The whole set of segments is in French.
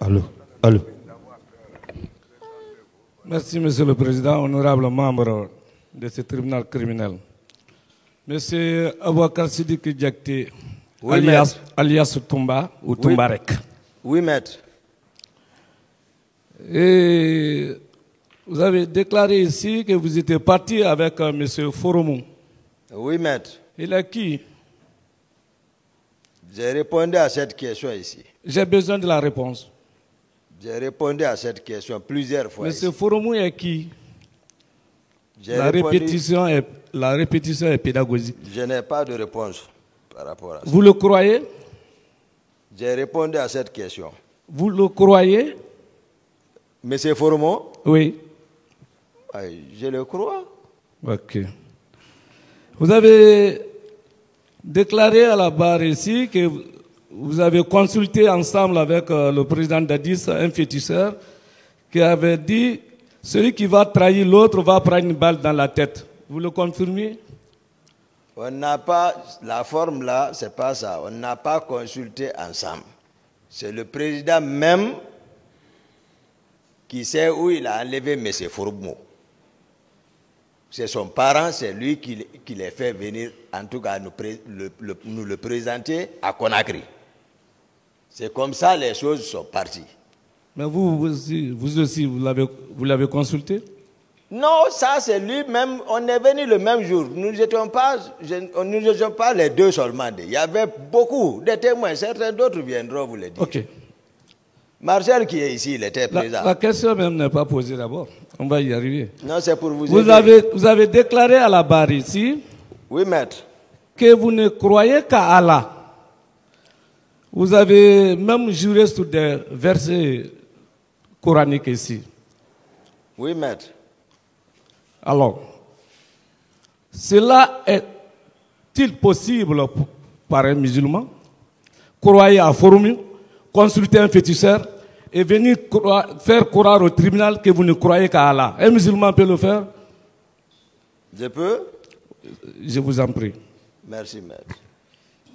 Allô, allô. Merci, Monsieur le Président, honorable membre de ce tribunal criminel. Monsieur Abouakar Sidiki Diakité, Oui, alias Toumba ou Oui. Toumbarek. Oui, maître. Et vous avez déclaré ici que vous étiez parti avec Monsieur Foromou. Oui, maître. Il est qui? J'ai répondu à cette question ici. J'ai besoin de la réponse. J'ai répondu à cette question plusieurs fois. Monsieur ici. Foromou est qui? J'ai La répondu- répétition est pédagogique. Je n'ai pas de réponse par rapport à ça. Vous le croyez? J'ai répondu à cette question. Vous le croyez? Monsieur Formo, Oui. je le crois. Ok. Vous avez déclaré à la barre ici que vous avez consulté ensemble avec le président d'Addis, un féticheur, qui avait dit celui qui va trahir l'autre va prendre une balle dans la tête. Vous le confirmez? On n'a pas, la forme là, c'est pas ça. On n'a pas consulté ensemble. C'est le président même qui sait où il a enlevé M. Formo. C'est son parent, c'est lui qui les fait venir, en tout cas, nous le présenter à Conakry. C'est comme ça les choses sont parties. Mais vous aussi, vous l'avez consulté? Non, ça c'est lui-même. On est venu le même jour. Nous n'étions pas les deux seulement. Il y avait beaucoup de témoins. Certains d'autres viendront vous le dire. Ok. Marcel qui est ici, il était présent. La question même n'est pas posée d'abord. On va y arriver. Non, c'est pour vous Vous aider. avez déclaré à la barre ici Oui, maître. que vous ne croyez qu'à Allah. Vous avez même juré sur des versets coraniques ici. Oui, maître. Alors, cela est-il possible par un musulman? Croire à Forum, consulter un féticheur et venir faire croire au tribunal que vous ne croyez qu'à Allah. Un musulman peut le faire? Je peux? Je vous en prie. Merci, maître.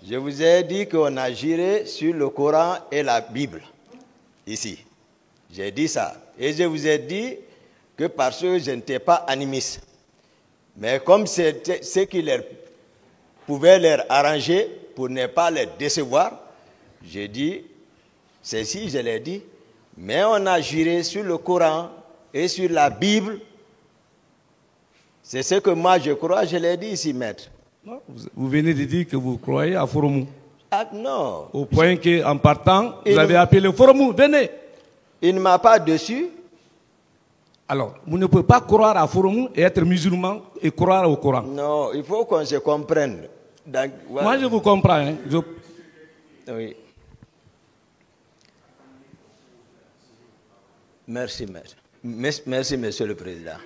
Je vous ai dit qu'on a juré sur le Coran et la Bible, ici. J'ai dit ça. Et je vous ai dit que parce que je n'étais pas animiste. Mais comme c'était ce qui pouvait leur arranger pour ne pas les décevoir, j'ai dit, ceci je l'ai dit, mais on a juré sur le Coran et sur la Bible. C'est ce que moi je crois, je l'ai dit ici, maître. Non, vous venez de dire que vous croyez à Foromou. Ah non. Au point qu'en partant, vous avez appelé Foromou, venez. Il ne m'a pas dessus. Alors, vous ne pouvez pas croire à Foromou et être musulman et croire au Coran. Non, il faut qu'on se comprenne. Donc, voilà. Moi, je vous comprends. Hein. Oui. Merci, maître. Merci, monsieur le président.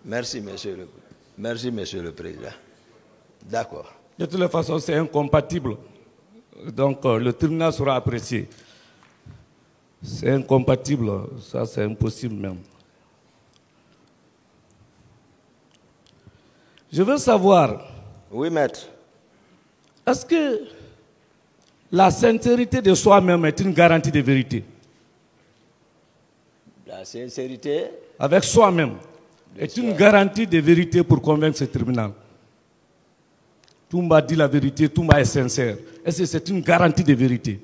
Merci, monsieur le président. D'accord. De toutes les façons, c'est incompatible. Donc, le tribunal sera apprécié. C'est incompatible. Ça, c'est impossible même. Je veux savoir... Oui, maître. Est-ce que la sincérité de soi-même est une garantie de vérité? La sincérité avec soi-même est une garantie de vérité pour convaincre ce tribunal. Toumba dit la vérité, Toumba est sincère. Est-ce que c'est une garantie de vérité?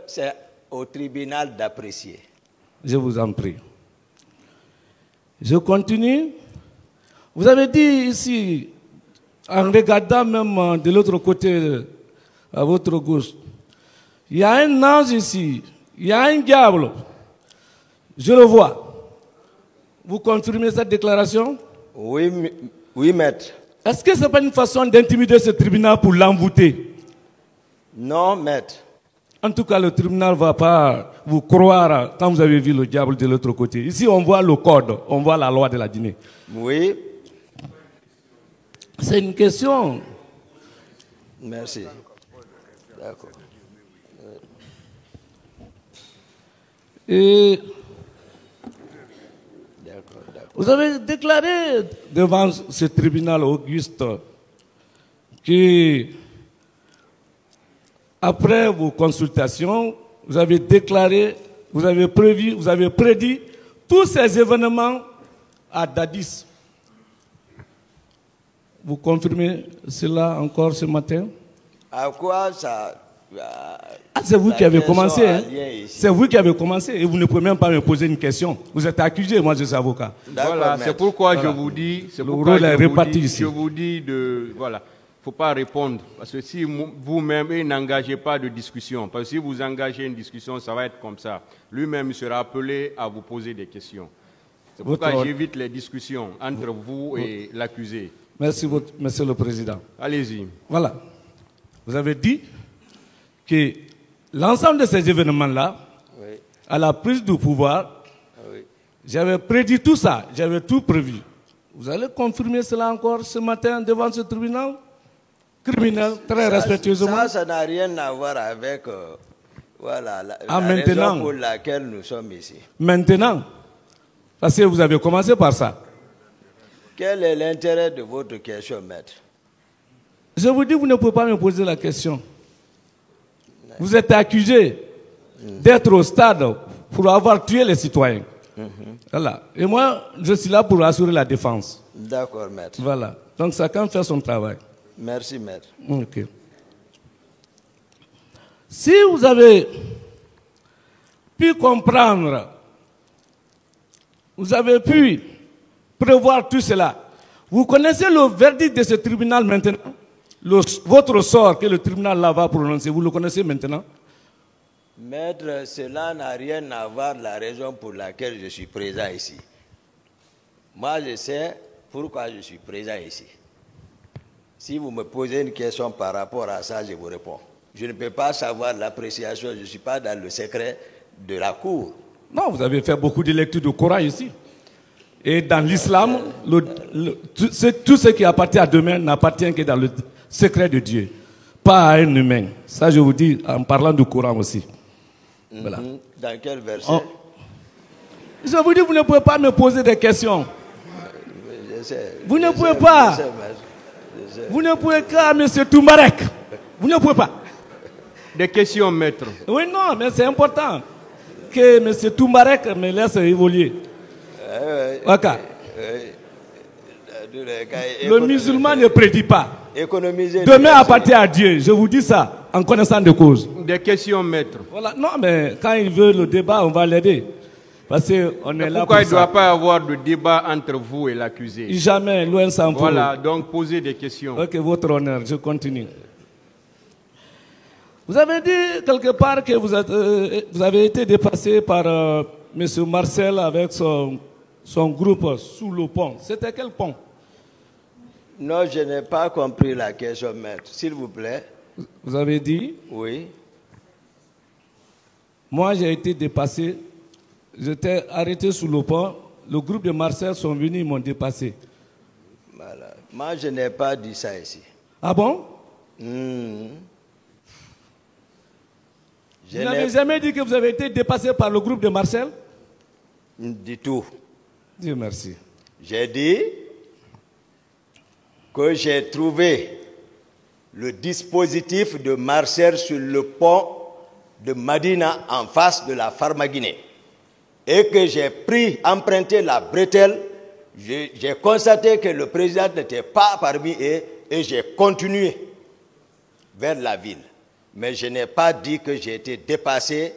C'est au tribunal d'apprécier. Je vous en prie. Je continue. Vous avez dit ici, en regardant même de l'autre côté, à votre gauche, il y a un ange ici, il y a un diable. Je le vois. Vous confirmez cette déclaration? Oui, oui, maître. Est-ce que ce n'est pas une façon d'intimider ce tribunal pour l'envoûter? Non, maître. En tout cas, le tribunal ne va pas vous croire quand vous avez vu le diable de l'autre côté. Ici, on voit le code, on voit la loi de la Guinée. Oui. C'est une question. Merci. D'accord. Et Vous avez déclaré devant ce tribunal auguste que, après vos consultations, vous avez déclaré, vous avez prédit tous ces événements à Dadis. Vous confirmez cela encore ce matin? À quoi ça... C'est vous qui avez commencé. Hein? C'est vous qui avez commencé et vous ne pouvez même pas me poser une question. Vous êtes accusé, moi je suis avocat. Voilà, c'est pourquoi je vous dis, voilà, faut pas répondre parce que si vous-même n'engagez pas de discussion, parce que si vous engagez une discussion, ça va être comme ça. Lui-même sera appelé à vous poser des questions. C'est pourquoi j'évite les discussions entre vous et l'accusé. Merci, Monsieur le Président. Allez-y. Voilà. Vous avez dit que l'ensemble de ces événements-là, oui, à la prise du pouvoir, oui, j'avais prédit tout ça, j'avais tout prévu. Vous allez confirmer cela encore ce matin devant ce tribunal criminel, très respectueusement? Ça n'a rien à voir avec voilà, la maintenant, raison pour laquelle nous sommes ici. Maintenant, parce que vous avez commencé par ça. Quel est l'intérêt de votre question, maître? Je vous dis, vous ne pouvez pas me poser la question. Vous êtes accusé d'être au stade pour avoir tué les citoyens. Voilà. Et moi, je suis là pour assurer la défense. D'accord, maître. Voilà. Donc, chacun fait son travail. Merci, maître. Ok. Si vous avez pu comprendre, vous avez pu prévoir tout cela, vous connaissez le verdict de ce tribunal maintenant? Votre sort que le tribunal là va prononcer, vous le connaissez maintenant? Maître, cela n'a rien à voir la raison pour laquelle je suis présent ici. Moi, je sais pourquoi je suis présent ici. Si vous me posez une question par rapport à ça, je vous réponds. Je ne peux pas savoir l'appréciation, je ne suis pas dans le secret de la cour. Non, vous avez fait beaucoup de lectures du Coran ici. Et dans l'islam, tout ce qui appartient à demain n'appartient que dans le secret de Dieu, pas à un humain. Ça, je vous dis en parlant du Coran aussi. Voilà. Dans quel verset? Je vous dis, vous ne pouvez pas me poser des questions. Je sais. Vous ne pouvez pas. Vous ne pouvez pas, M. Toumbarek. Vous ne pouvez pas. Des questions, maître. Oui, non, mais c'est important que M. Toumbarek me laisse évoluer. Okay. Le musulman ne prédit pas. Demain appartient à Dieu. Je vous dis ça en connaissant de cause. Des questions, maître. Voilà. Non, mais quand il veut le débat, on va l'aider. Parce qu'on est là pour ça. Pourquoi il ne doit pas y avoir de débat entre vous et l'accusé? Jamais, loin s'en faut. Voilà, donc posez des questions. Ok, votre honneur, je continue. Vous avez dit quelque part que vous avez été dépassé par M. Marcel avec son groupe sous le pont. C'était quel pont? Non, je n'ai pas compris la question, maître. S'il vous plaît. Vous avez dit? Oui. Moi, j'ai été dépassé. J'étais arrêté sous le pont. Le groupe de Marcel sont venus, ils m'ont dépassé. Voilà. Moi, je n'ai pas dit ça ici. Ah bon? Vous n'avez jamais dit que vous avez été dépassé par le groupe de Marcel? Du tout. Dieu merci. J'ai dit que j'ai trouvé le dispositif de Marcel sur le pont de Madina en face de la Pharmaguinée et que j'ai emprunté la bretelle. J'ai constaté que le président n'était pas parmi eux et j'ai continué vers la ville. Mais je n'ai pas dit que j'ai été dépassé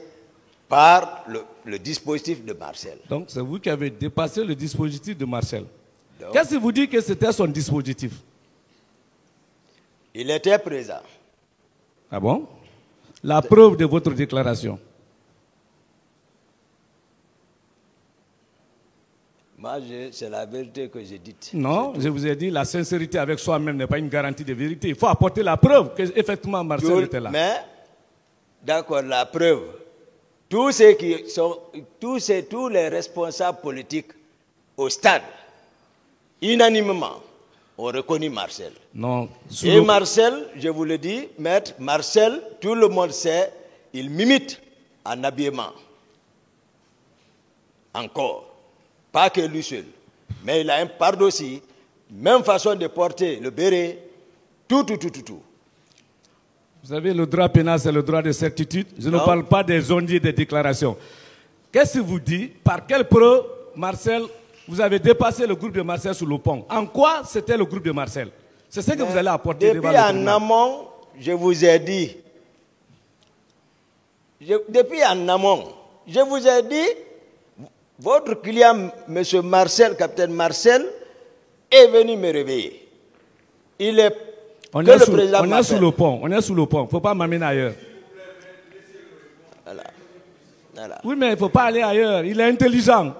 par le dispositif de Marcel. Donc c'est vous qui avez dépassé le dispositif de Marcel. Qu'est-ce qui vous dit que c'était son dispositif? Il était présent. Ah bon? La preuve de votre déclaration. Moi, c'est la vérité que j'ai dite. Non, je vous ai dit, la sincérité avec soi-même n'est pas une garantie de vérité. Il faut apporter la preuve qu'effectivement Marcel était là. Mais, d'accord, la preuve. Tous les responsables politiques au stade, unanimement, ont reconnu Marcel. Non. Et Marcel, je vous le dis, maître, Marcel, tout le monde sait, il m'imite en habillement. Encore. Pas que lui seul. Mais il a un pardon aussi, même façon de porter le béret, tout. Vous savez, le droit pénal, c'est le droit de certitude. Je ne parle pas des ondiers des déclarations. Qu'est-ce qu'il vous dit? Par quelle preuve, Marcel, vous avez dépassé le groupe de Marcel sur le pont? En quoi c'était le groupe de Marcel? C'est ce que vous allez apporter devant le tribunal. Depuis en amont, je vous ai dit, votre client, M. Marcel, capitaine Marcel, est venu me réveiller. Il est... On est sous le pont, il ne faut pas m'amener ailleurs. Voilà. Oui, mais il ne faut pas aller ailleurs, il est intelligent.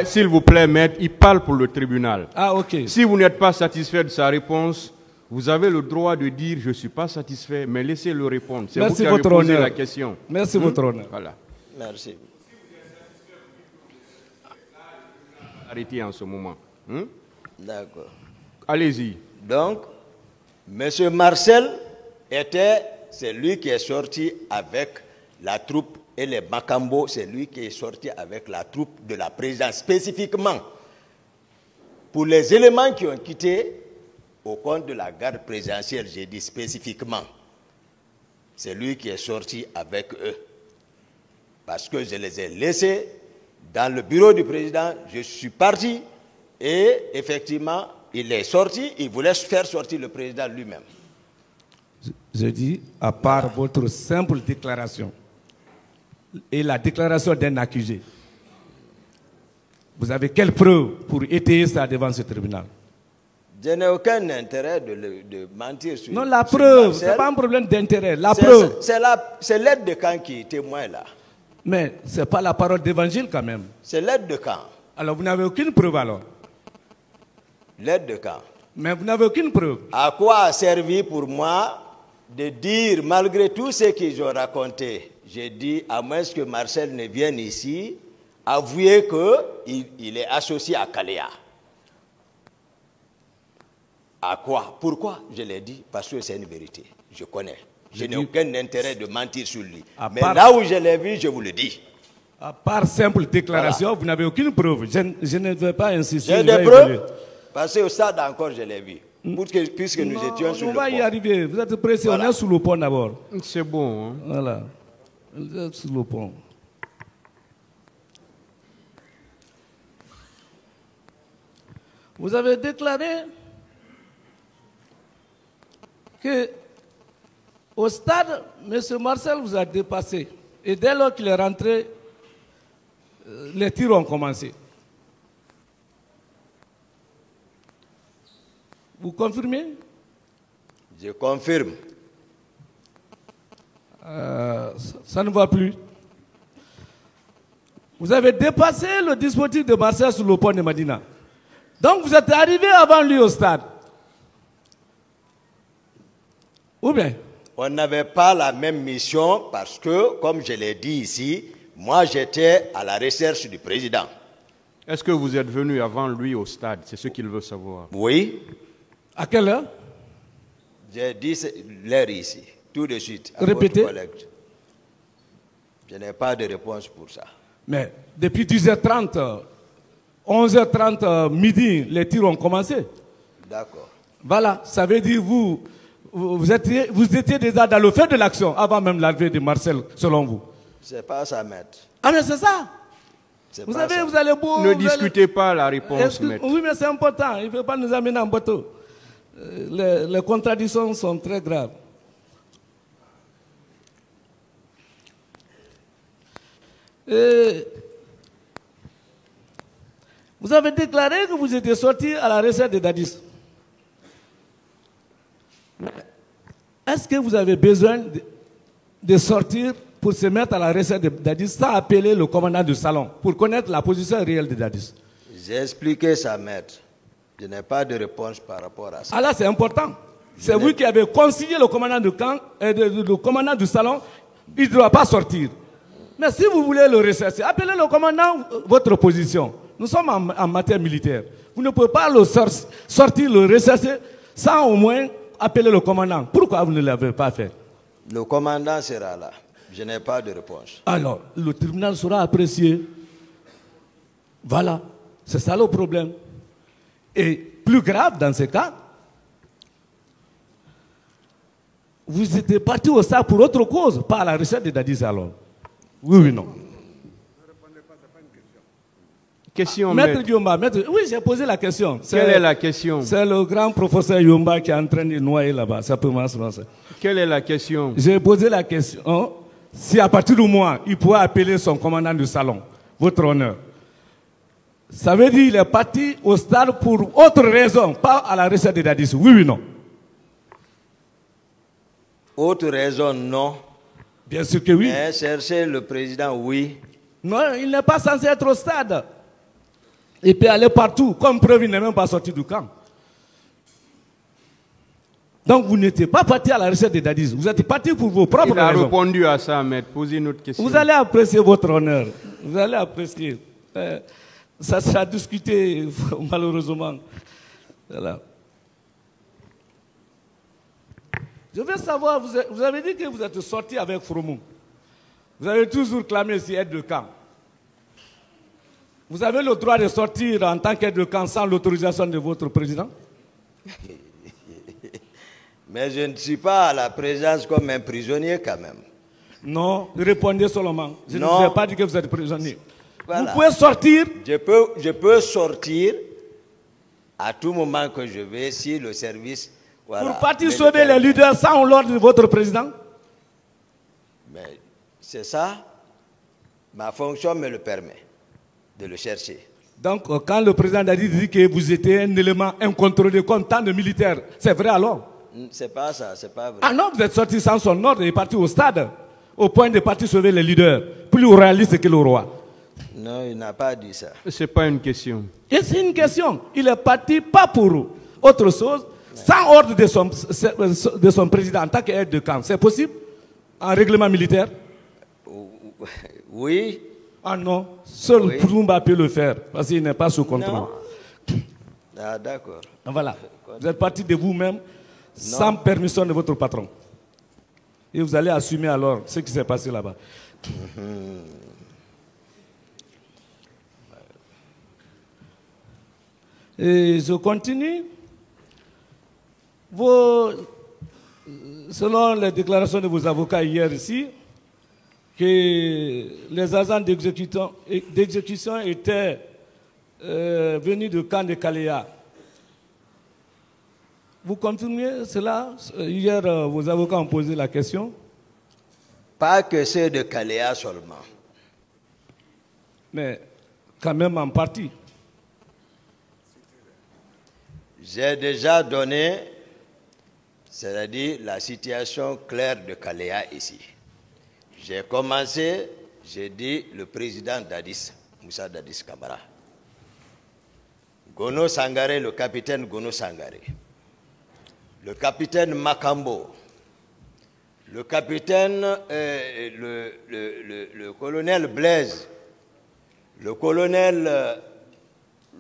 S'il vous plaît, maître, il parle pour le tribunal. Ah, ok. Si vous n'êtes pas satisfait de sa réponse, vous avez le droit de dire « je ne suis pas satisfait », mais laissez-le répondre. C'est vous qui avez posé la question. Merci, votre honneur. Voilà. Merci. Arrêtez en ce moment. D'accord. Allez-y. Donc, M. Marcel c'est lui qui est sorti avec la troupe et les Makambo, c'est lui qui est sorti avec la troupe de la présidence, spécifiquement. Pour les éléments qui ont quitté au compte de la garde présidentielle, j'ai dit spécifiquement, c'est lui qui est sorti avec eux. Parce que je les ai laissés dans le bureau du président, je suis parti et effectivement, il est sorti, il voulait faire sortir le président lui-même. Je dis, à part votre simple déclaration et la déclaration d'un accusé, vous avez quelle preuve pour étayer ça devant ce tribunal? Je n'ai aucun intérêt de mentir sur... Non, la preuve, ce n'est pas un problème d'intérêt. La preuve. C'est l'aide de camp qui témoigne là. Mais ce n'est pas la parole d'évangile quand même. C'est l'aide de camp. Alors vous n'avez aucune preuve alors? L'aide de camp. Mais vous n'avez aucune preuve. À quoi a servi pour moi de dire, malgré tout ce qu'ils ont raconté, j'ai dit, à moins que Marcel ne vienne ici, avouer qu'il est associé à Kaléa. À quoi? Pourquoi? Je l'ai dit, parce que c'est une vérité. Je connais. Je n'ai aucun intérêt de mentir sur lui. Mais là où je l'ai vu, je vous le dis. À part simple déclaration, vous n'avez aucune preuve. Je ne vais pas insister. J'ai des preuves. Parce qu'au stade encore, je l'ai vu. Puisque nous étions sur le pont. On va y arriver. Vous êtes pressé. Voilà. On est sous le pont d'abord. C'est bon. Hein? Voilà. Vous êtes sous le pont. Vous avez déclaré que au stade, M. Marcel vous a dépassé. Et dès lors qu'il est rentré, les tirs ont commencé. Vous confirmez? Je confirme. Ça ne va plus. Vous avez dépassé le dispositif de Marcel sur le pont de Madina. Donc vous êtes arrivé avant lui au stade. Ou bien? On n'avait pas la même mission parce que, comme je l'ai dit ici, moi j'étais à la recherche du président. Est-ce que vous êtes venu avant lui au stade? C'est ce qu'il veut savoir. Oui. À quelle heure? J'ai dit l'heure ici, tout de suite. Répétez. Je n'ai pas de réponse pour ça. Mais depuis 10h30, 11h30, midi, les tirs ont commencé. D'accord. Voilà, ça veut dire vous étiez déjà dans le fait de l'action avant même l'arrivée de Marcel, selon vous. C'est pas ça, maître. Ah mais c'est ça. Vous savez, ça. Vous allez beau... Ne discutez pas la réponse, maître. Oui, mais c'est important. Il ne faut pas nous amener en bateau. Les contradictions sont très graves. Vous avez déclaré que vous étiez sorti à la recherche de Dadis. Est-ce que vous avez besoin de sortir pour se mettre à la recherche de Dadis sans appeler le commandant du salon pour connaître la position réelle de Dadis? J'ai expliqué ça, maître. Je n'ai pas de réponse par rapport à ça. Ah là, c'est important. C'est vous qui avez consigné le commandant du camp, le commandant du salon, il ne doit pas sortir. Mais si vous voulez le rechercher, appelez le commandant votre position. Nous sommes en matière militaire. Vous ne pouvez pas le sortir, le rechercher, sans au moins appeler le commandant. Pourquoi vous ne l'avez pas fait? Le commandant sera là. Je n'ai pas de réponse. Alors, le tribunal sera apprécié. Voilà. C'est ça le problème. Et plus grave dans ce cas, vous étiez parti au stade pour autre cause, pas à la recherche de Dadis alors. Oui ou non? Question, Maître Yomba, oui, j'ai posé la question. Quelle est la question? C'est le grand professeur Yomba qui est en train de noyer là-bas. Ça peut marcher. Quelle est la question? J'ai posé la question si à partir du mois, il pourrait appeler son commandant du salon, votre honneur. Ça veut dire qu'il est parti au stade pour autre raison, pas à la recherche de Dadis. Oui ou non? Autre raison, non. Bien sûr que oui. Mais chercher le président, oui. Non, il n'est pas censé être au stade. Il peut aller partout. Comme preuve, il n'est même pas sorti du camp. Donc vous n'étiez pas parti à la recherche de Dadis. Vous êtes parti pour vos propres raisons. Il a répondu à ça, maître. Posez une autre question. Vous allez apprécier votre honneur. Vous allez apprécier. Ça sera discuté, malheureusement. Voilà. Je veux savoir, vous avez dit que vous êtes sorti avec Fromou. Vous avez toujours clamé ici aide de camp. Vous avez le droit de sortir en tant qu'aide de camp sans l'autorisation de votre président? Mais je ne suis pas à la présence comme un prisonnier quand même. Non, répondez seulement. Je ne Non. vous ai pas dit que vous êtes prisonnier. Voilà. Vous pouvez sortir. Je peux sortir à tout moment que je vais si le service... Voilà, Pour partir sauver les leaders sans l'ordre de votre président? Mais c'est ça, ma fonction me le permet de le chercher. Donc, quand le président Dadis dit que vous étiez un élément incontrôlé comme tant de militaires, c'est vrai alors? C'est pas ça, c'est pas vrai. Ah non, vous êtes sorti sans son ordre et parti au stade, au point de partir sauver les leaders, plus royaliste que le roi. Non, il n'a pas dit ça. Ce n'est pas une question. Et c'est une question. Il est parti pas pour autre chose, sans ordre de son président en tant qu'aide de camp. C'est possible? En règlement militaire? Oui. Ah non, seul Oui. Poulumba peut le faire, parce qu'il n'est pas sous contrôle. Non. Ah, d'accord. Voilà. Vous êtes parti de vous-même, sans permission de votre patron. Et vous allez assumer alors ce qui s'est passé là-bas. Et je continue. Selon les déclarations de vos avocats hier ici, que les agents d'exécution étaient venus du camp de Kaléa. Vous confirmez cela? Hier, vos avocats ont posé la question. Pas que ceux de Kaléa seulement. Mais quand même en partie. J'ai déjà donné, c'est-à-dire la situation claire de Kaléa ici. J'ai commencé, j'ai dit le président Dadis, Moussa Dadis Camara. Gono Sangaré, le capitaine Gono Sangaré. Le capitaine Makambo. Le capitaine, le colonel Blaise. Le colonel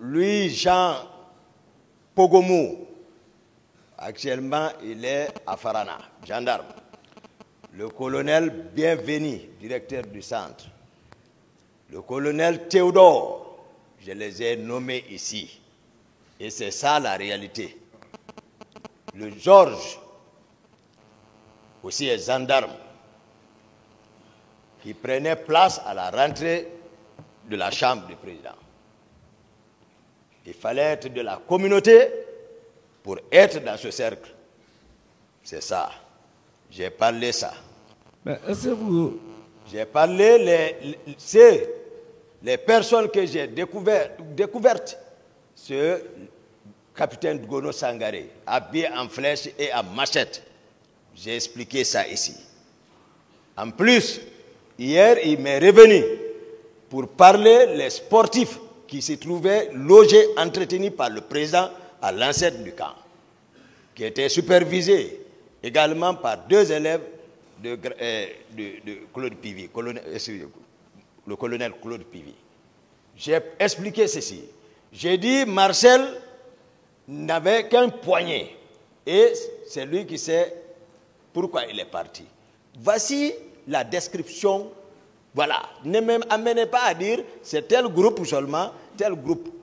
Louis-Jean Pogomou. Actuellement, il est à Farana, gendarme. Le colonel Bienvenu, directeur du centre. Le colonel Théodore, je les ai nommés ici. Et c'est ça la réalité. Le Georges, aussi est gendarme, qui prenait place à la rentrée de la chambre du président. Il fallait être de la communauté pour être dans ce cercle. C'est ça. J'ai parlé ça. Mais est-ce que vous... J'ai parlé les personnes que j'ai découvertes. Ce capitaine Gono Sangaré, habillé en flèche et en machette. J'ai expliqué ça ici. En plus, hier, il m'est revenu pour parler les sportifs qui se trouvaient logés, entretenus par le président à l'ancêtre du camp, qui étaient supervisés également par 2 élèves de Claude Pivy, le colonel Claude Pivy. J'ai expliqué ceci. J'ai dit Marcel n'avait qu'un poignet et c'est lui qui sait pourquoi il est parti. Voici la description. Voilà. Ne m'amenez pas à dire c'est tel groupe seulement, tel groupe.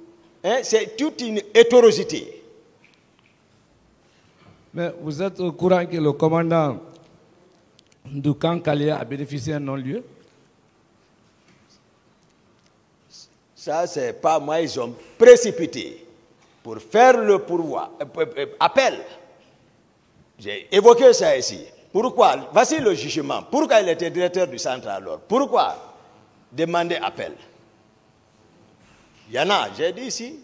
Hein, c'est toute une hétérogénéité. Mais vous êtes au courant que le commandant du camp Kalia a bénéficié d'un non-lieu? Ça, c'est pas moi, ils ont précipité pour faire le appel. J'ai évoqué ça ici. Pourquoi? Voici le jugement. Pourquoi il était directeur du centre alors? Pourquoi demander appel? Il y en a, j'ai dit ici.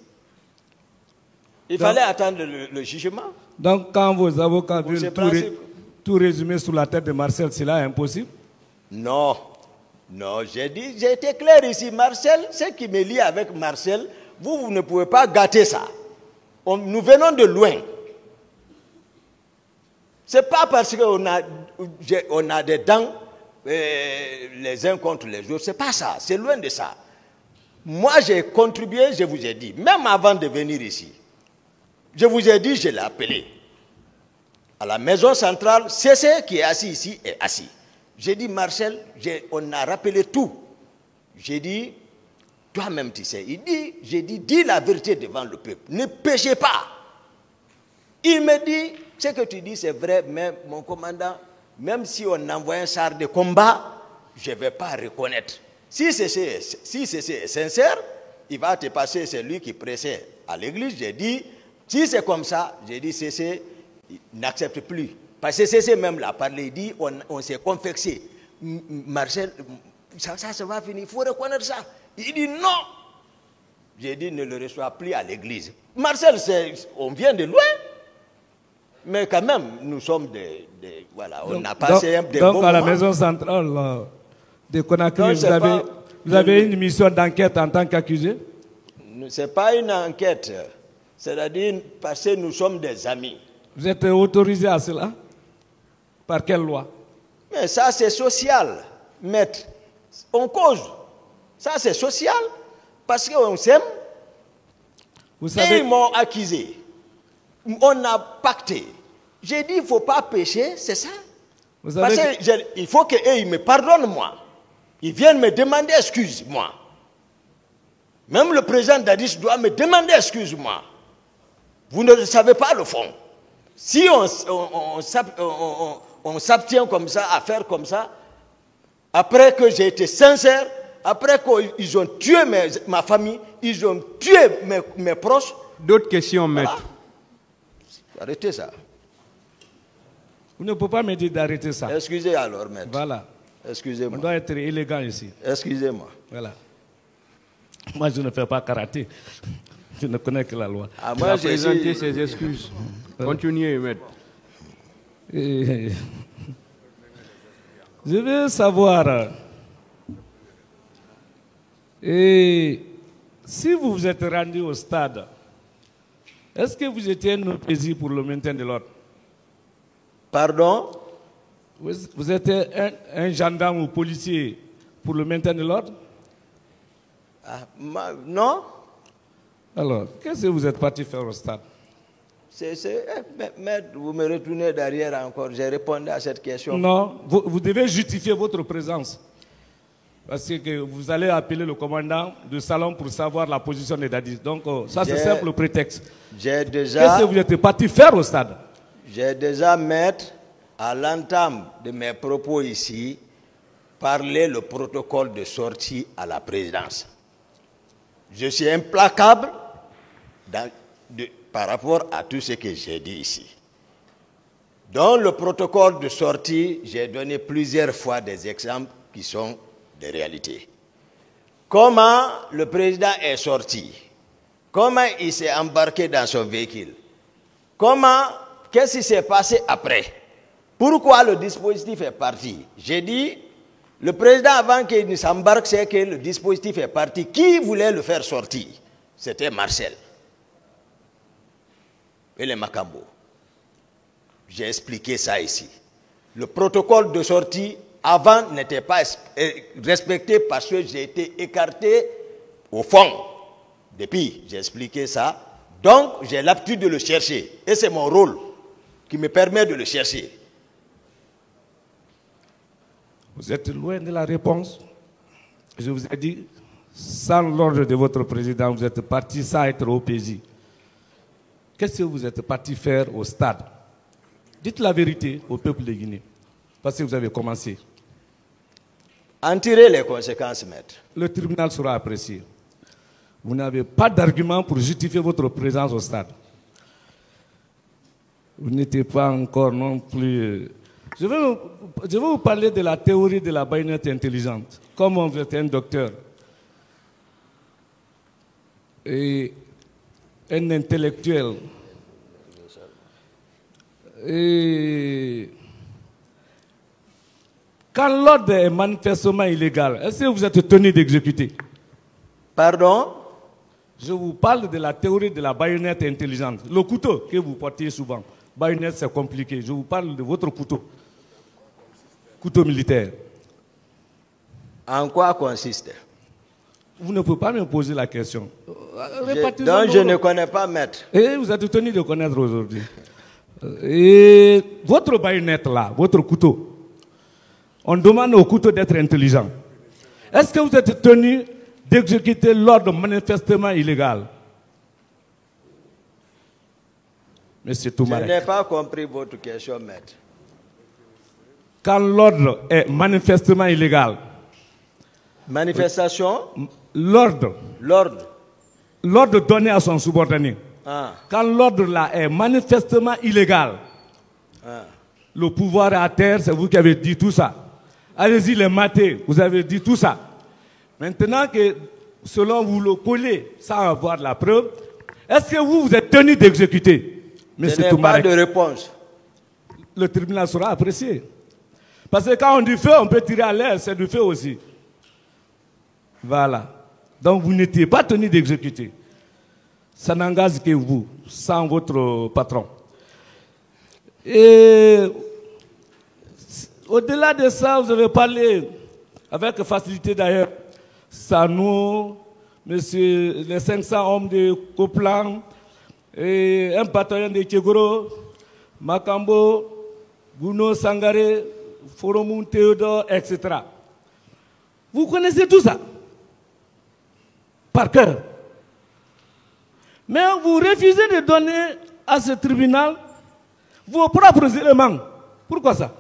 Il fallait attendre le jugement. Donc, quand vos avocats veulent tout résumer sous la tête de Marcel, c'est là impossible? Non. Non, j'ai été clair ici. Marcel, ce qui me lie avec Marcel, vous ne pouvez pas gâter ça. Nous venons de loin. Ce n'est pas parce qu'on a des dents les uns contre les autres. Ce n'est pas ça. C'est loin de ça. Moi, j'ai contribué, je vous ai dit, même avant de venir ici. Je vous ai dit, je l'ai appelé. À la maison centrale, CC qui est assis ici est assis. J'ai dit, Marcel, on a rappelé tout. J'ai dit, toi-même tu sais. J'ai dit, dis la vérité devant le peuple. Ne péchez pas. Il me dit, ce que tu dis c'est vrai, mais mon commandant, même si on envoie un char de combat, je ne vais pas reconnaître. Si CC est sincère, il va te passer celui qui prêchait à l'église. J'ai dit, si c'est comme ça, j'ai dit, CC n'accepte plus. Parce que CC même l'a parlé, il dit, on s'est confecté. Marcel, ça va finir, il faut reconnaître ça. Il dit non. J'ai dit, ne le reçois plus à l'église. Marcel, on vient de loin. Mais quand même, nous sommes voilà, on a passé des bons moments. Donc, à la maison centrale de Conakry, vous avez une mission d'enquête en tant qu'accusé? Ce n'est pas une enquête. C'est-à-dire, parce que nous sommes des amis. Vous êtes autorisé à cela? Par quelle loi? Mais ça, c'est social, maître. On cause. Ça, c'est social. Parce qu'on s'aime. Vous savez... Et ils m'ont accusé. On a pacté. J'ai dit, il ne faut pas pécher, c'est ça. Parce qu'il faut qu'ils me pardonnent, moi. Ils viennent me demander excuse, moi. Même le président Dadis doit me demander excuse, moi. Vous ne savez pas le fond. Si on s'abstient comme ça, à faire comme ça, après que j'ai été sincère, après qu'ils ont tué ma famille, ils ont tué mes proches. D'autres questions, maître? Voilà. Arrêtez ça. Vous ne pouvez pas me dire d'arrêter ça. Excusez alors, maître. Voilà. Excusez-moi. On doit être élégant ici. Excusez-moi. Voilà. Moi, je ne fais pas karaté. Je ne connais que la loi. Moi, j'ai présenté ses excuses. Continuez, maître. Je veux savoir, si vous vous êtes rendu au stade, est-ce que vous étiez un plaisir pour le maintien de l'ordre? Pardon? Vous êtes un gendarme ou policier pour le maintien de l'ordre? Non. Alors, qu'est-ce que vous êtes parti faire au stade? Maître, vous me retournez derrière encore. J'ai répondu à cette question. Non, vous devez justifier votre présence. Parce que vous allez appeler le commandant du salon pour savoir la position des Dadis. Donc, ça, c'est simple le prétexte. Qu'est-ce que vous êtes parti faire au stade? J'ai déjà, maître, à l'entame de mes propos ici, parlé le protocole de sortie à la présidence. Je suis implacable par rapport à tout ce que j'ai dit ici. Dans le protocole de sortie, j'ai donné plusieurs fois des exemples qui sont des réalités. Comment le président est sorti? Comment il s'est embarqué dans son véhicule? Qu'est-ce qui s'est passé après? Pourquoi le dispositif est parti? J'ai dit, le président avant qu'il ne s'embarque, c'est que le dispositif est parti. Qui voulait le faire sortir? C'était Marcel. Et les Macambo. J'ai expliqué ça ici. Le protocole de sortie avant n'était pas respecté parce que j'ai été écarté au fond. Depuis, j'ai expliqué ça. Donc, j'ai l'habitude de le chercher. Et c'est mon rôle qui me permet de le chercher. Vous êtes loin de la réponse. Je vous ai dit, sans l'ordre de votre président, vous êtes parti sans être au pays. Qu'est-ce que vous êtes parti faire au stade? Dites la vérité au peuple de Guinée, parce que vous avez commencé. En tirer les conséquences, maître. Le tribunal sera apprécié. Vous n'avez pas d'argument pour justifier votre présence au stade. Vous n'étiez pas encore non plus... Je vais vous parler de la théorie de la baïonnette intelligente. Comme vous êtes un docteur et un intellectuel, et quand l'ordre est manifestement illégal, est-ce que vous êtes tenu d'exécuter? Pardon? Je vous parle de la théorie de la baïonnette intelligente. Le couteau que vous portez souvent. Baïonnette, c'est compliqué. Je vous parle de votre couteau. Couteau militaire. En quoi consiste? Vous ne pouvez pas me poser la question. Donc je ne connais pas, maître. Et vous êtes tenu de connaître aujourd'hui. Et votre baïonnette là, votre couteau, on demande au couteau d'être intelligent. Est-ce que vous êtes tenu d'exécuter l'ordre manifestement illégal? Monsieur Toumarek. Je n'ai pas compris votre question, maître. Quand l'ordre est manifestement illégal. Manifestation? L'ordre. L'ordre. L'ordre donné à son subordonné. Ah. Quand l'ordre là est manifestement illégal, le pouvoir est à terre, c'est vous qui avez dit tout ça. Allez-y les mater, vous avez dit tout ça. Maintenant que, selon vous le collez sans avoir la preuve, est-ce que vous êtes tenu d'exécuter? Je n'ai pas de réponse. Le tribunal sera apprécié. Parce que quand on dit feu, on peut tirer à l'air, c'est du feu aussi. Voilà. Donc vous n'étiez pas tenu d'exécuter. Ça n'engage que vous, sans votre patron. Et au-delà de ça, vous avez parlé avec facilité d'ailleurs. Sanou, monsieur, les 500 hommes de Coplan, et un bataillon de Tchegoro, Makambo, Gouno Sangare, Foromoun Théodore, etc. Vous connaissez tout ça par cœur. Mais vous refusez de donner à ce tribunal vos propres éléments. Pourquoi ça?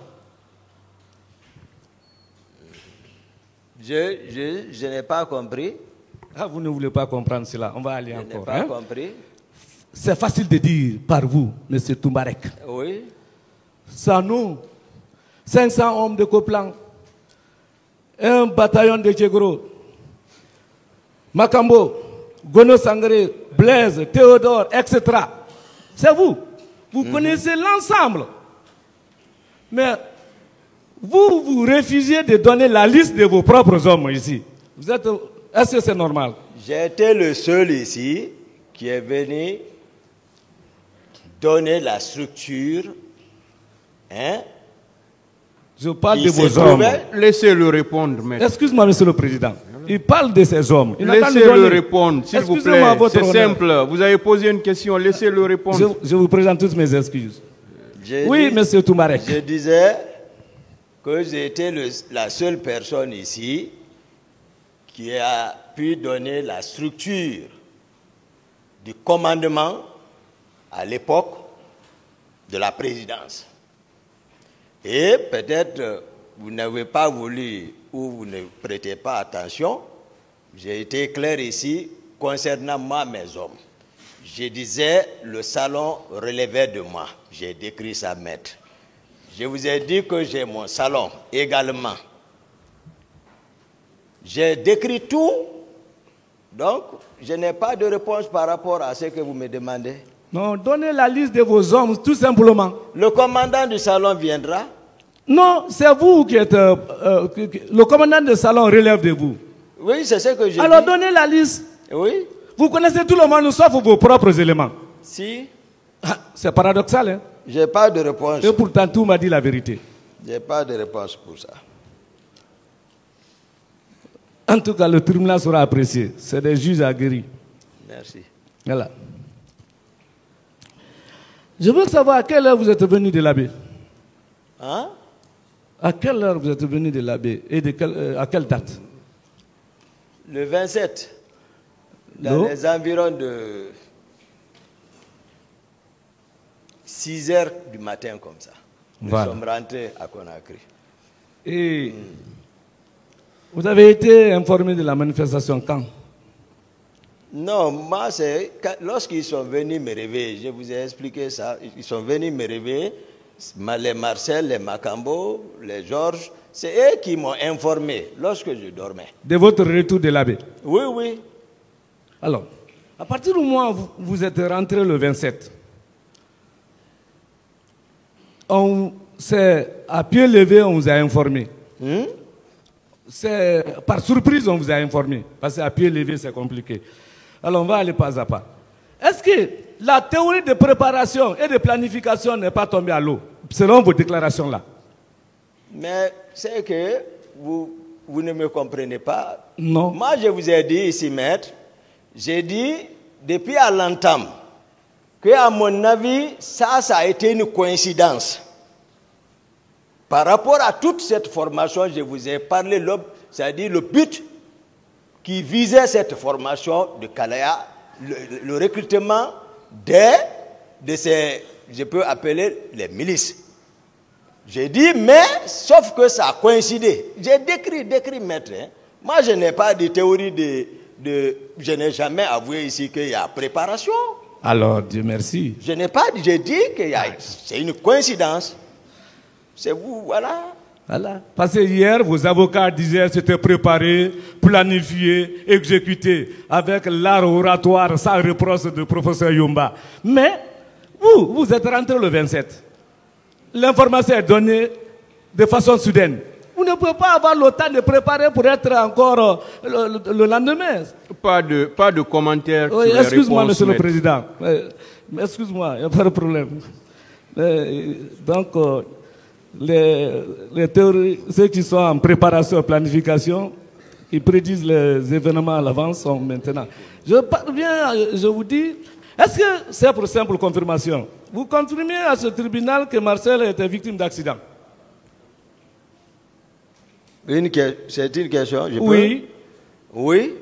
Je n'ai pas compris. Ah, vous ne voulez pas comprendre cela. On va aller encore. Je n'ai pas compris. C'est facile de dire par vous, M. Toumarek. Oui. Sans nous, 500 hommes de Coplan, un bataillon de Tchegoro, Makambo, Gono Sangare, Blaise, Théodore, etc. C'est vous. Vous connaissez l'ensemble. Mais vous refusez de donner la liste de vos propres hommes ici. Est-ce que c'est normal? J'ai été le seul ici qui est venu donner la structure. Hein? Je parle de vos hommes. Laissez-le répondre, maître. Excuse-moi, monsieur le président. Il parle de ces hommes. Laissez-le répondre, s'il vous plaît. C'est simple. Vous avez posé une question, laissez-le répondre. Je vous présente toutes mes excuses. Oui, monsieur Toumarek. Je disais que j'ai été la seule personne ici qui a pu donner la structure du commandement à l'époque de la présidence. Et peut-être vous n'avez pas voulu ou vous ne prêtez pas attention. J'ai été clair ici concernant moi, mes hommes. Je disais le salon relevait de moi. J'ai décrit ça, maître. Je vous ai dit que j'ai mon salon également. J'ai décrit tout. Donc, je n'ai pas de réponse par rapport à ce que vous me demandez. Non, donnez la liste de vos hommes, tout simplement. Le commandant du salon viendra? Non, c'est vous qui êtes... le commandant du salon relève de vous. Oui, c'est ce que je dis. Alors, donnez la liste. Oui. Vous connaissez tout le monde, sauf vos propres éléments. Si. C'est paradoxal, hein? Je n'ai pas de réponse. Et pourtant, tout m'a dit la vérité. Je n'ai pas de réponse pour ça. En tout cas, le tribunal sera apprécié. C'est des juges aguerris. Merci. Voilà. Je veux savoir à quelle heure vous êtes venu de l'abbé. Hein? À quelle heure vous êtes venu de l'abbé et à quelle date? Le 27, dans les environs de 6 heures du matin comme ça. Nous sommes rentrés à Conakry. Et vous avez été informé de la manifestation quand? Non, moi, c'est lorsqu'ils sont venus me réveiller, je vous ai expliqué ça, ils sont venus me réveiller, les Marcel, les Macambo, les Georges, c'est eux qui m'ont informé lorsque je dormais. De votre retour de l'abbé? Oui, oui. Alors, à partir du moment où vous êtes rentré le 27, c'est à pied levé, on vous a informé. C'est par surprise, on vous a informé. Parce qu'à pied levé, c'est compliqué. Alors, on va aller pas à pas. Est-ce que la théorie de préparation et de planification n'est pas tombée à l'eau, selon vos déclarations là? Mais c'est que vous ne me comprenez pas. Non. Moi, je vous ai dit ici, maître, j'ai dit depuis à l'entame que, à mon avis, ça a été une coïncidence. Par rapport à toute cette formation, je vous ai parlé, c'est-à-dire le but qui visait cette formation de Kalaya, le recrutement de ces, je peux appeler les milices. J'ai dit, mais, sauf que ça a coïncidé. J'ai décrit, maître. Hein. Moi, je n'ai pas de théorie je n'ai jamais avoué ici qu'il y a préparation. Alors, Dieu merci. Je n'ai pas dit, j'ai dit que c'est une coïncidence. C'est vous, voilà. Voilà. Parce que hier, vos avocats disaient que c'était préparé, planifié, exécuté, avec l'art oratoire sans reproche de professeur Yumba. Mais, vous êtes rentré le 27. L'information est donnée de façon soudaine. Vous ne pouvez pas avoir le temps de préparer pour être encore le lendemain. Pas de commentaires. Oui, excuse-moi, monsieur le président. Excuse-moi, il n'y a pas de problème. Donc, les théories, ceux qui sont en préparation et planification, ils prédisent les événements à l'avance, sont maintenant. Je vous dis, est-ce que c'est pour simple confirmation? Vous confirmez à ce tribunal que Marcel était victime d'accident? C'est une question, je peux? Oui. Oui.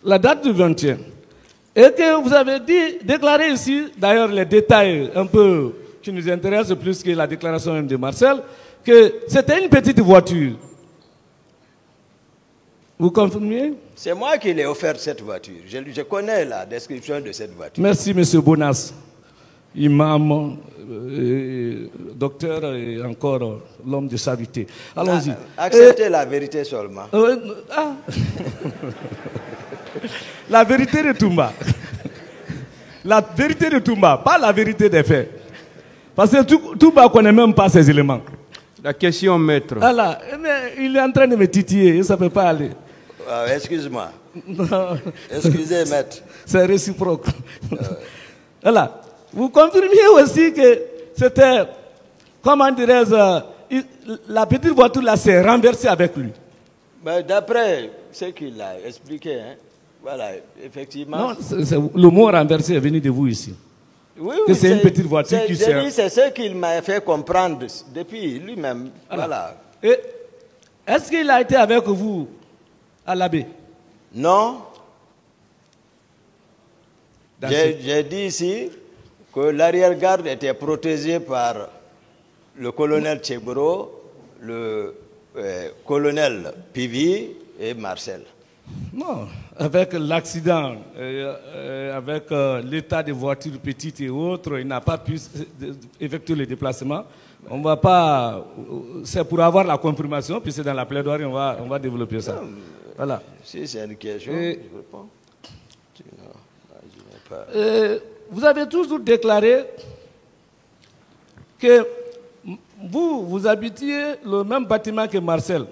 La date du 21. Et que vous avez déclaré ici, d'ailleurs les détails un peu qui nous intéressent plus que la déclaration même de Marcel, que c'était une petite voiture. Vous confirmez? C'est moi qui l'ai offert cette voiture. Je connais la description de cette voiture. Merci, monsieur Bonas. Imam, docteur et encore l'homme de charité. Allons-y. Acceptez la vérité seulement. La vérité de Toumba. La vérité de Toumba, pas la vérité des faits. Parce que Toumba ne connaît même pas ces éléments. La question, maître. Voilà. Il est en train de me titiller, ça ne peut pas aller. Excuse-moi. Excusez, maître. C'est réciproque. Voilà. Vous confirmez aussi que c'était, comment dirais-je, la petite voiture là s'est renversée avec lui. D'après ce qu'il a expliqué, hein, voilà, effectivement. Non, le mot renversé est venu de vous ici. Oui, que c'est une petite voiture qui sert. C'est ce qu'il m'a fait comprendre depuis lui-même. Voilà. Et est-ce qu'il a été avec vous à l'abbé? Non. J'ai dit ici que l'arrière-garde était protégé par le colonel Tchebro, le colonel Pivi et Marcel. Non, avec l'accident, avec l'état des voitures petites et autres, il n'a pas pu effectuer le déplacement. On va pas, c'est pour avoir la confirmation, puis c'est dans la plaidoirie, on va développer ça. Voilà. Si c'est une question, je réponds. Vous avez toujours déclaré que vous habitiez le même bâtiment que Marcel.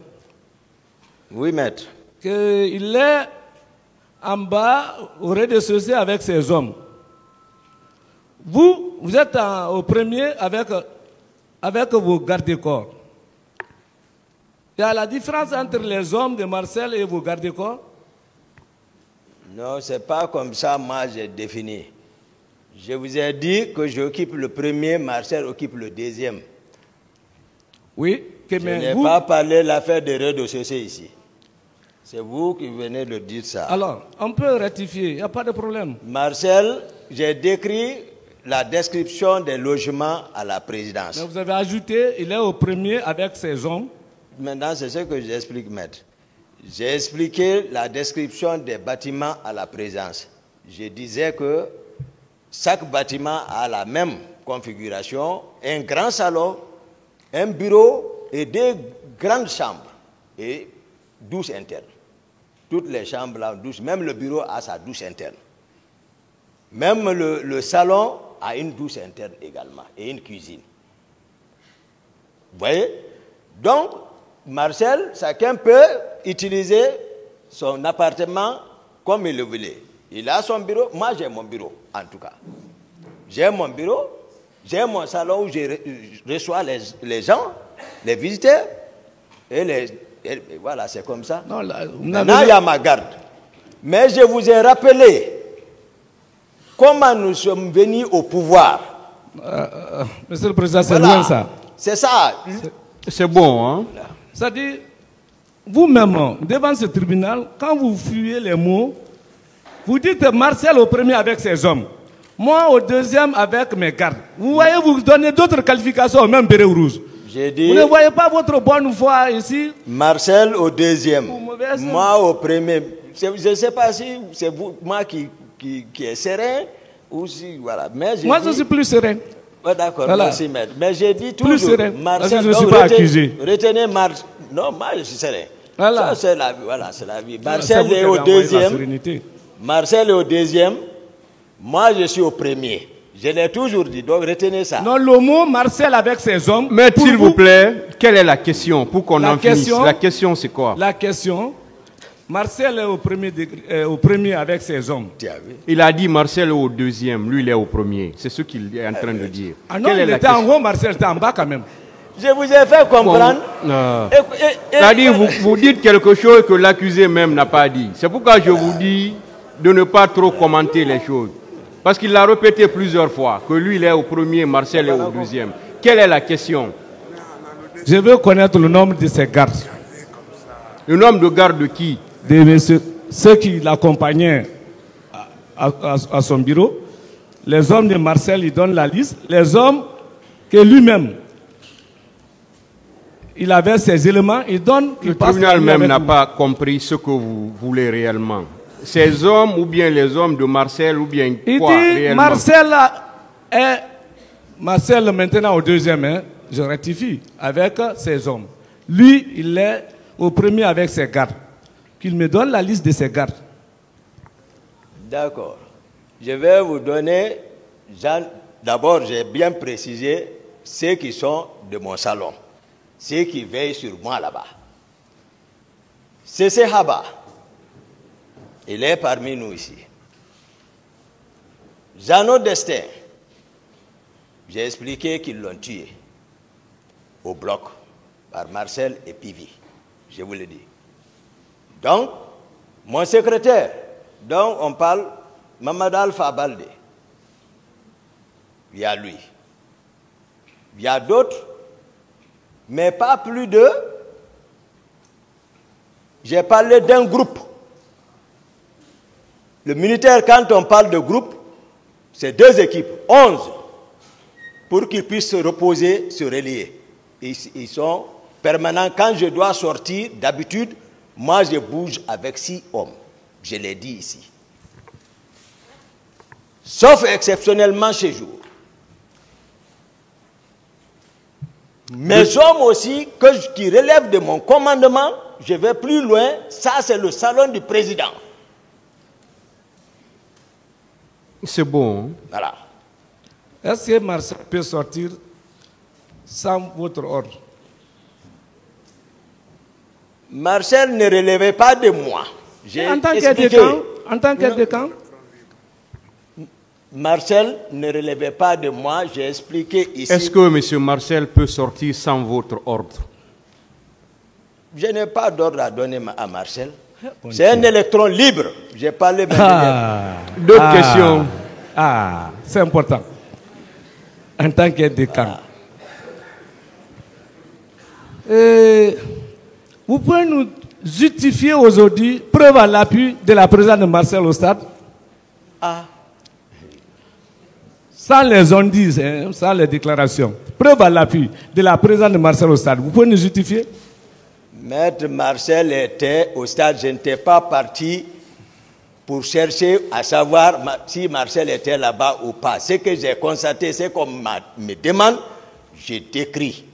Oui, maître. Qu'il est en bas, au rez-de-chaussée avec ses hommes. Vous êtes au premier avec vos gardes-corps. Il y a la différence entre les hommes de Marcel et vos gardes-corps? Non, ce n'est pas comme ça, moi, j'ai défini. Je vous ai dit que j'occupe le premier, Marcel occupe le deuxième. Oui. Je n'ai pas parlé de l'affaire de rez-de-chaussée ici. C'est vous qui venez de dire ça. Alors, on peut rectifier, il n'y a pas de problème. Marcel, j'ai décrit la description des logements à la présidence. Mais vous avez ajouté, il est au premier avec ses hommes. Maintenant, c'est ce que j'explique, maître. J'ai expliqué la description des bâtiments à la présidence. Je disais que chaque bâtiment a la même configuration, un grand salon, un bureau et deux grandes chambres et douche interne. Toutes les chambres ont douche, même le bureau a sa douche interne. Même le salon a une douche interne également et une cuisine. Vous voyez? Donc, Marcel, chacun peut utiliser son appartement comme il le voulait. Il a son bureau, moi j'ai mon bureau en tout cas. J'ai mon bureau, j'ai mon salon où je reçois les gens, les visiteurs, et voilà, c'est comme ça. Non, là, maintenant, il y a ma garde. Mais je vous ai rappelé comment nous sommes venus au pouvoir. Monsieur le Président, c'est Voilà. loin ça. C'est ça. C'est bon, hein? C'est-à-dire, vous-même, devant ce tribunal, quand vous fuyez les mots, vous dites Marcel au premier avec ses hommes, moi au deuxième avec mes gardes. Vous voyez, vous donnez d'autres qualifications au même béret rouge. J'ai dit Vous ne voyez pas votre bonne foi ici? Marcel au deuxième, mauvaise. moi au premier. Je ne sais pas si c'est moi qui est serein ou si, voilà. Mais Moi, je suis plus serein. Ouais, d'accord, Voilà. merci maître. Mais j'ai dit Plus toujours, serein, Marcel, parce que je ne suis donc, pas accusé. Retenez Marcel. Non, moi je suis serein. Voilà. Ça, c'est la vie. Voilà, c'est la vie. C'est Marcel vous qui est avez au envoyé la deuxième. sérénité. Marcel est au deuxième. Moi, je suis au premier. Je l'ai toujours dit, donc retenez ça. Non, le mot Marcel avec ses hommes. Mais pour s'il vous plaît, quelle est la question pour qu'on La en finisse? question- La question, c'est quoi? La question, Marcel est au premier avec ses hommes. Tu as vu? Il a dit Marcel est au deuxième, lui il est au premier. C'est ce qu'il est en train de dire. Ah non, Quelle est il la était en question? haut, Marcel était en bas quand même. Je vous ai fait comprendre. Non. Et- C'est-à-dire, vous dites quelque chose que l'accusé même n'a pas dit. C'est pourquoi je vous dis de ne pas trop commenter les choses. Parce qu'il l'a répété plusieurs fois, que lui il est au premier, Marcel est au deuxième. Quelle est la question? Je veux connaître le nombre de ses gardes. Le nombre de gardes de qui? Ceux qui l'accompagnaient à son bureau. Les hommes de Marcel, il donne la liste. Les hommes que lui-même, il avait ses éléments, il donne. Le tribunal même n'a pas compris ce que vous voulez réellement. Ces hommes ou bien les hommes de Marcel ou bien Il quoi dit réellement? Marcel maintenant au deuxième, hein, je rectifie, avec ses hommes. Lui, il est au premier avec ses gardes. Qu'il me donne la liste de ses gardes. D'accord. Je vais vous donner, d'abord j'ai bien précisé ceux qui sont de mon salon, ceux qui veillent sur moi là-bas. C'est Haba. Il est parmi nous ici. Jeannot Destin, j'ai expliqué qu'ils l'ont tué au bloc par Marcel et Pivi. Je vous le dis. Donc, mon secrétaire, dont on parle, Mamadou Alpha Baldé, il y a lui. Il y a d'autres, mais pas plus de... J'ai parlé d'un groupe. Le militaire, quand on parle de groupe, c'est 2 équipes, 11, pour qu'ils puissent se reposer, se relier. Ils sont permanents. Quand je dois sortir, d'habitude, moi je bouge avec 6 hommes. Je l'ai dit ici. Sauf exceptionnellement chez jour. Mes hommes aussi, qui relèvent de mon commandement, je vais plus loin, ça c'est le salon du président. C'est bon. Hein? Voilà. Est-ce que Marcel peut sortir sans votre ordre? Marcel ne relevait pas de moi. J'ai En tant expliqué. qu'aide de camp, Marcel ne relevait pas de moi, j'ai expliqué ici. Est-ce que M. Marcel peut sortir sans votre ordre? Je n'ai pas d'ordre à donner à Marcel. C'est un électron libre. J'ai parlé. D'autres questions? Ah, c'est important. En tant qu'aide de camp. Vous pouvez nous justifier aujourd'hui, preuve à l'appui de la présence de Marcel au stade? Ah, Sans les on-disent, hein, sans les déclarations. Preuve à l'appui de la présence de Marcel au stade. Vous pouvez nous justifier? Maître Marcel était au stade. Je n'étais pas parti pour chercher à savoir si Marcel était là-bas ou pas. Ce que j'ai constaté, c'est qu'on me demande, je décris.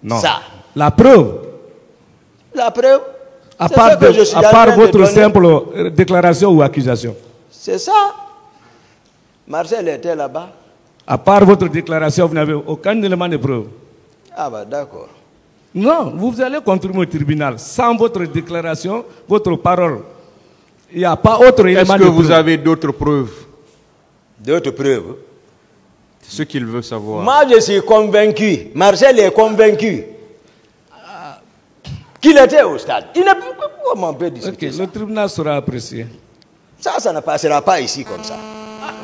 Non. Ça. La preuve, La preuve, à c'est part, ce que je suis en train de votre donner. simple déclaration ou accusation. C'est ça. Marcel était là-bas. À part votre déclaration, vous n'avez aucun élément de preuve. Ah bah d'accord. Non, vous allez contribuer au tribunal. Sans votre déclaration, votre parole, il n'y a pas autre élément Est-ce de que preuve. vous avez d'autres preuves? D'autres preuves. C'est ce qu'il veut savoir. Moi, je suis convaincu. Marcel est convaincu qu'il était au stade. Il n'a plus comment on peut discuter Ok, ça. le tribunal sera apprécié. Ça ne passera pas ici comme ça.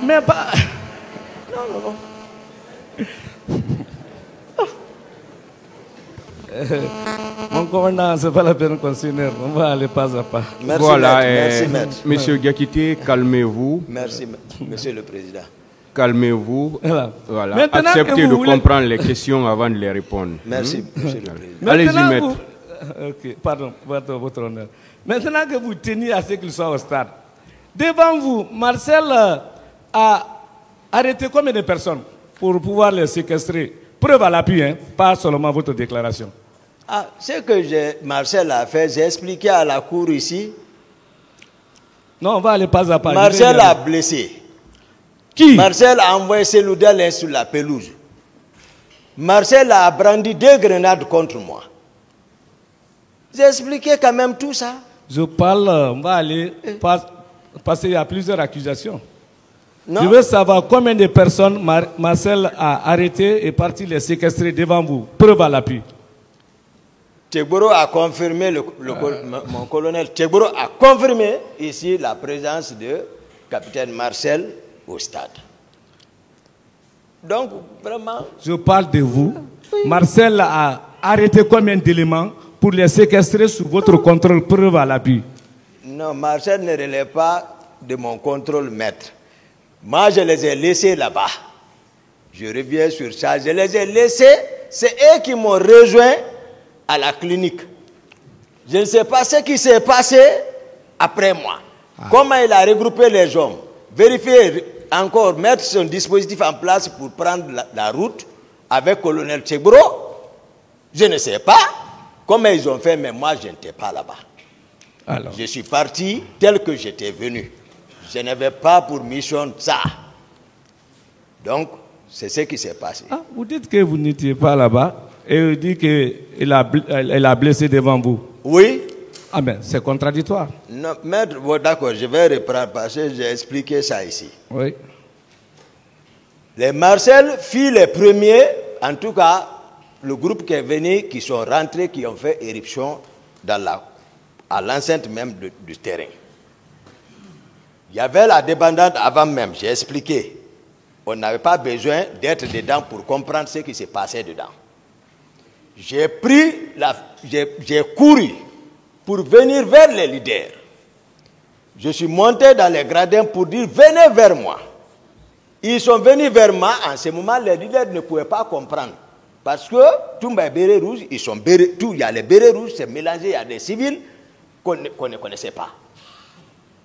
Mais pas... Non. Mon commandant, ce n'est pas la peine qu'on s'énerve. On va aller pas à pas. Merci, Voilà, maître. Merci, maître. Monsieur Gakité, calmez-vous. Merci, monsieur le président. Calmez-vous. Voilà. Voilà. Maintenant que Acceptez vous de voulez- comprendre les questions avant de les répondre. Merci, monsieur le président. Allez-y, Maintenant, maître. Ok, pardon, votre honneur. Maintenant que vous teniez à ce qu'il soit au stade, devant vous, Marcel a arrêté combien de personnes pour pouvoir les séquestrer? Preuve à l'appui, hein, pas seulement votre déclaration. Ah, ce que Marcel a fait, j'ai expliqué à la cour ici. Non, on va aller pas à pas. Marcel a blessé. Qui? Marcel a envoyé Seloudal sur la pelouse. Marcel a brandi 2 grenades contre moi. J'ai expliqué quand même tout ça. Je parle, on va aller, parce qu'il y a plusieurs accusations. Non? Je veux savoir combien de personnes Marcel a arrêté et parti les séquestrer devant vous. Preuve à l'appui. Tchegboro a confirmé, mon colonel Tchegboro a confirmé ici la présence de capitaine Marcel au stade. Donc, vraiment, Je parle de vous. Marcel a arrêté combien d'éléments pour les séquestrer sous votre contrôle, preuve à l'appui? non, Marcel ne relève pas de mon contrôle, maître. Moi, je les ai laissés là-bas. Je reviens sur ça. Je les ai laissés. C'est eux qui m'ont rejoint à la clinique. Je ne sais pas ce qui s'est passé après moi. Comment il a regroupé les hommes. Vérifier encore, mettre son dispositif en place pour prendre la route avec colonel Tchegboro. Je ne sais pas comment ils ont fait, mais moi, je n'étais pas là-bas. Alors, Je suis parti tel que j'étais venu. Je n'avais pas pour mission ça. Donc, c'est ce qui s'est passé. vous dites que vous n'étiez pas là-bas et vous dites qu'elle a blessé devant vous. Oui? Ah ben, c'est contradictoire. Non, maître, bon, d'accord, je vais reprendre parce que j'ai expliqué ça ici. Oui. Les Marcel furent les premiers, en tout cas, le groupe qui est venu, qui sont rentrés, qui ont fait éruption à l'enceinte même du terrain. Il y avait la débandade avant même, j'ai expliqué. On n'avait pas besoin d'être dedans pour comprendre ce qui s'est passé dedans. J'ai couru pour venir vers les leaders. Je suis monté dans les gradins pour dire venez vers moi. Ils sont venus vers moi. En ce moment, les leaders ne pouvaient pas comprendre. Parce que tout les bérets rouges, il y a les bérets rouges, c'est mélangé, il y a des civils qu'on ne connaissait pas.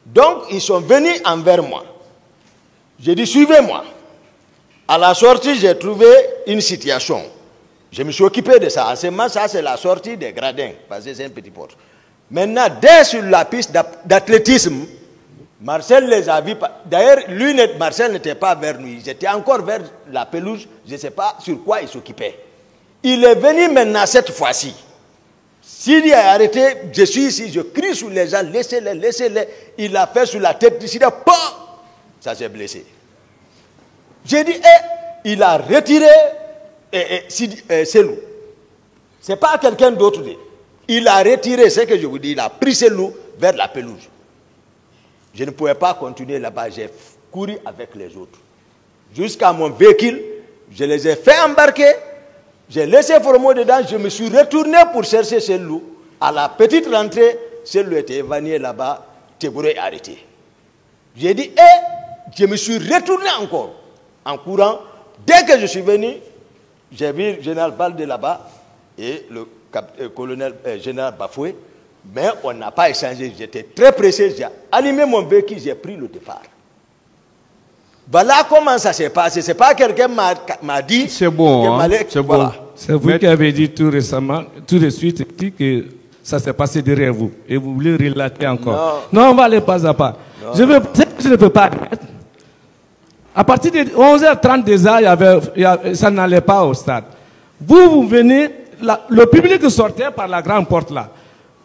Donc, ils sont venus envers moi. J'ai dit, suivez-moi. À la sortie, j'ai trouvé une situation. Je me suis occupé de ça. En ce moment, ça, c'est la sortie des gradins, parce que c'est une petite porte. Maintenant, dès sur la piste d'athlétisme, Marcel les a vus. D'ailleurs, Marcel n'était pas vers nous. Ils étaient encore vers la pelouse. Je ne sais pas sur quoi il s'occupait. Il est venu maintenant cette fois-ci. S'il est arrêté, je suis ici, je crie sur les gens, laissez-les, laissez-les. Il a fait sur la tête du sida, ça s'est blessé. J'ai dit, il a retiré Selou. Ce n'est pas quelqu'un d'autre. Il a retiré, ce que je vous dis, il a pris Selou vers la pelouse. Je ne pouvais pas continuer là-bas, j'ai couru avec les autres. Jusqu'à mon véhicule, je les ai fait embarquer. J'ai laissé Foromo dedans, je me suis retourné pour chercher Selou. À la petite rentrée, celui était évanoui là-bas, Tebouré est arrêté. J'ai dit, je me suis retourné encore, en courant. Dès que je suis venu, j'ai vu le général Balde là-bas et le colonel général Bafoué, mais on n'a pas échangé. J'étais très pressé, j'ai allumé mon véhicule, j'ai pris le départ. Voilà comment ça s'est passé. C'est pas quelqu'un m'a dit. C'est bon, hein? C'est bon. Voilà. C'est vous qui avez dit tout récemment, tout de suite, que ça s'est passé derrière vous. Et vous voulez relater encore. Non, on va aller pas à pas. Je ne peux pas admettre. À partir de 11h30 déjà, ça n'allait pas au stade. Vous venez, le public sortait par la grande porte là.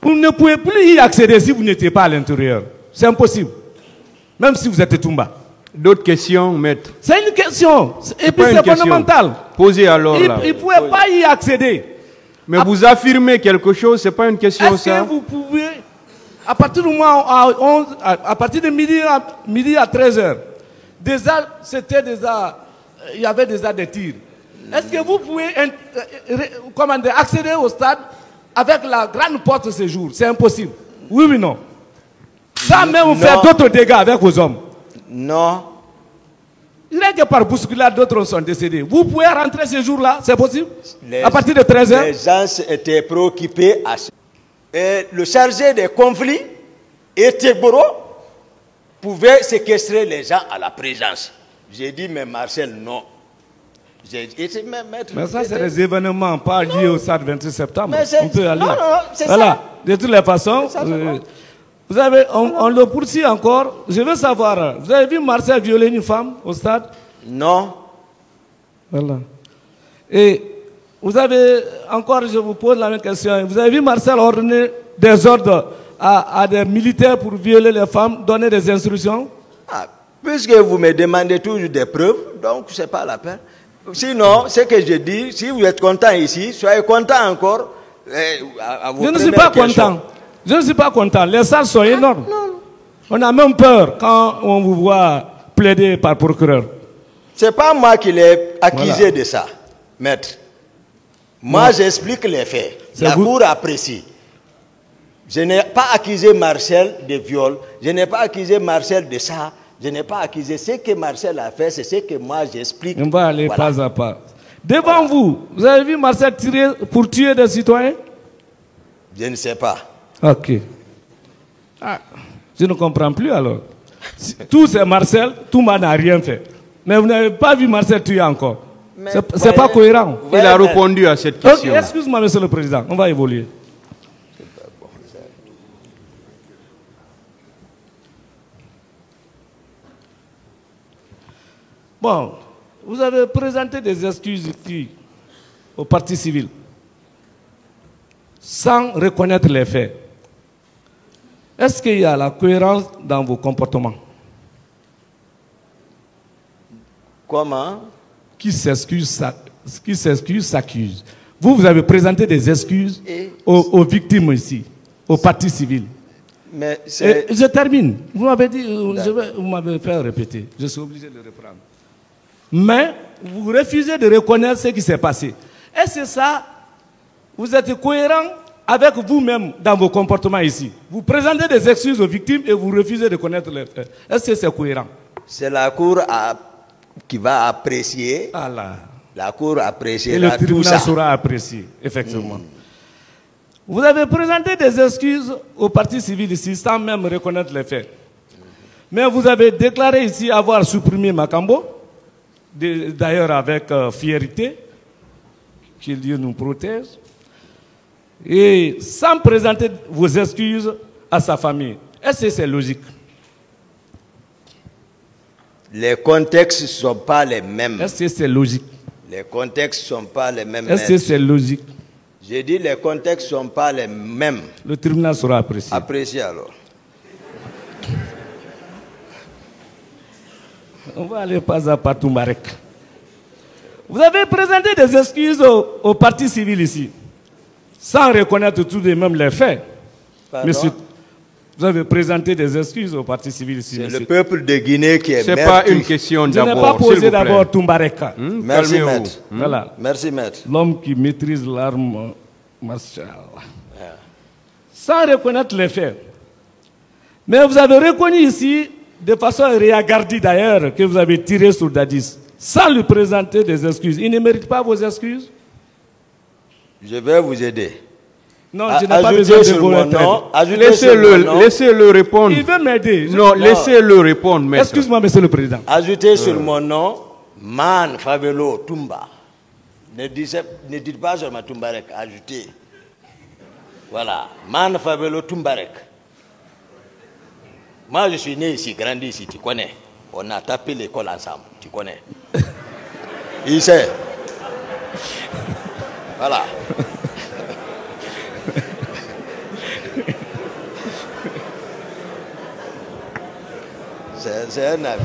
Vous ne pouvez plus y accéder si vous n'étiez pas à l'intérieur. C'est impossible. Même si vous êtes Toumba. D'autres questions, maître? C'est une question. Et puis c'est fondamental. Posez alors là. Il ne pouvait pas y accéder. Mais vous affirmez quelque chose, c'est pas une question Est-ce ça? que vous pouvez, à partir du moment à partir de midi à 13h, déjà, il y avait déjà des tirs. Est-ce que vous pouvez accéder au stade avec la grande porte ce jour? C'est impossible. Oui ou non? Ça même faire d'autres dégâts avec vos hommes. Non. Il est que par bousculade, d'autres sont décédés. Vous pouvez rentrer ce jour-là, c'est possible? À partir de 13h? Les gens étaient préoccupés. Et le chargé des conflits, Eteboro, pouvait séquestrer les gens à la présence. J'ai dit, mais Marcel, non. Mais ça, c'est des événements pas liés au stade 26 septembre. On peut aller. Non, c'est voilà. ça. De toutes les façons, vous avez, on le poursuit encore. Je veux savoir, vous avez vu Marcel violer une femme au stade? Non. Voilà. Et vous avez, encore, je vous pose la même question. Vous avez vu Marcel ordonner des ordres à des militaires pour violer les femmes, donner des instructions? Puisque vous me demandez toujours des preuves, donc ce n'est pas la peine. Sinon, ce que je dis, si vous êtes content ici, soyez content encore. Je ne suis pas content. Je ne suis pas content. Les salles sont énormes. Non. On a même peur quand on vous voit plaider par procureur. Ce n'est pas moi qui l'ai accusé de ça, maître. Moi, j'explique les faits. La Cour apprécie. Je n'ai pas accusé Marcel de viol. Je n'ai pas accusé Marcel de ça. Je n'ai pas accusé. Ce que Marcel a fait, c'est ce que moi j'explique. On va aller pas à pas. Devant vous, vous avez vu Marcel tirer pour tuer des citoyens? Je ne sais pas. Ok. Je ne comprends plus alors. Tout c'est Marcel, tout le monde n'a rien fait. Mais vous n'avez pas vu Marcel tuer encore. C'est pas cohérent. Il a répondu à cette question. Okay, excuse-moi, monsieur le président, on va évoluer. Bon, vous avez présenté des excuses ici au parti civil sans reconnaître les faits. Est-ce qu'il y a la cohérence dans vos comportements? Comment? Qui s'excuse s'accuse. Vous avez présenté des excuses aux victimes ici, au parti civil. Mais je termine. Vous m'avez dit, vous m'avez fait répéter. Je suis obligé de reprendre. Mais vous refusez de reconnaître ce qui s'est passé. Est-ce que ça, vous êtes cohérent avec vous-même dans vos comportements ici? Vous présentez des excuses aux victimes et vous refusez de connaître les faits. Est-ce que c'est cohérent? C'est la Cour qui va apprécier. La Cour appréciera tout ça. Et le tribunal saura apprécier, effectivement. Vous avez présenté des excuses au parti civil ici sans même reconnaître les faits. Mais vous avez déclaré ici avoir supprimé Makambo, d'ailleurs avec fierté, que Dieu nous protège, et sans présenter vos excuses à sa famille. Est-ce que c'est logique? Les contextes ne sont pas les mêmes. Est-ce que c'est logique? Les contextes ne sont pas les mêmes. Est-ce que c'est logique? J'ai dit les contextes ne sont pas les mêmes. Le tribunal sera apprécié. Apprécié alors. On va aller pas à pas Toumbarek. Vous avez présenté des excuses au parti civil ici, sans reconnaître tout de même les faits. Monsieur, vous avez présenté des excuses au parti civil ici. C'est le peuple de Guinée qui est C'est pas une question d'abord. Je n'ai pas posé d'abord Toumbareka. Merci, maître. Voilà. Merci, maître. L'homme qui maîtrise l'arme martiale. sans reconnaître les faits. Mais vous avez reconnu ici, de façon réagardie d'ailleurs, que vous avez tiré sur Dadis, sans lui présenter des excuses. Il ne mérite pas vos excuses? Je vais vous aider. Non, je n'ai pas besoin de vos excuses. Laissez-le répondre. Il veut m'aider. Non, laissez-le répondre, maître. Excuse-moi, monsieur le président. Ajoutez sur mon nom, Man Favelo Tumba. Ne dites pas seulement Tumbarek, ajoutez. Voilà, Man Favelo Tumbarek. Moi, je suis né ici, grandi ici, tu connais. On a tapé l'école ensemble, tu connais. Il sait. Voilà. C'est un ami.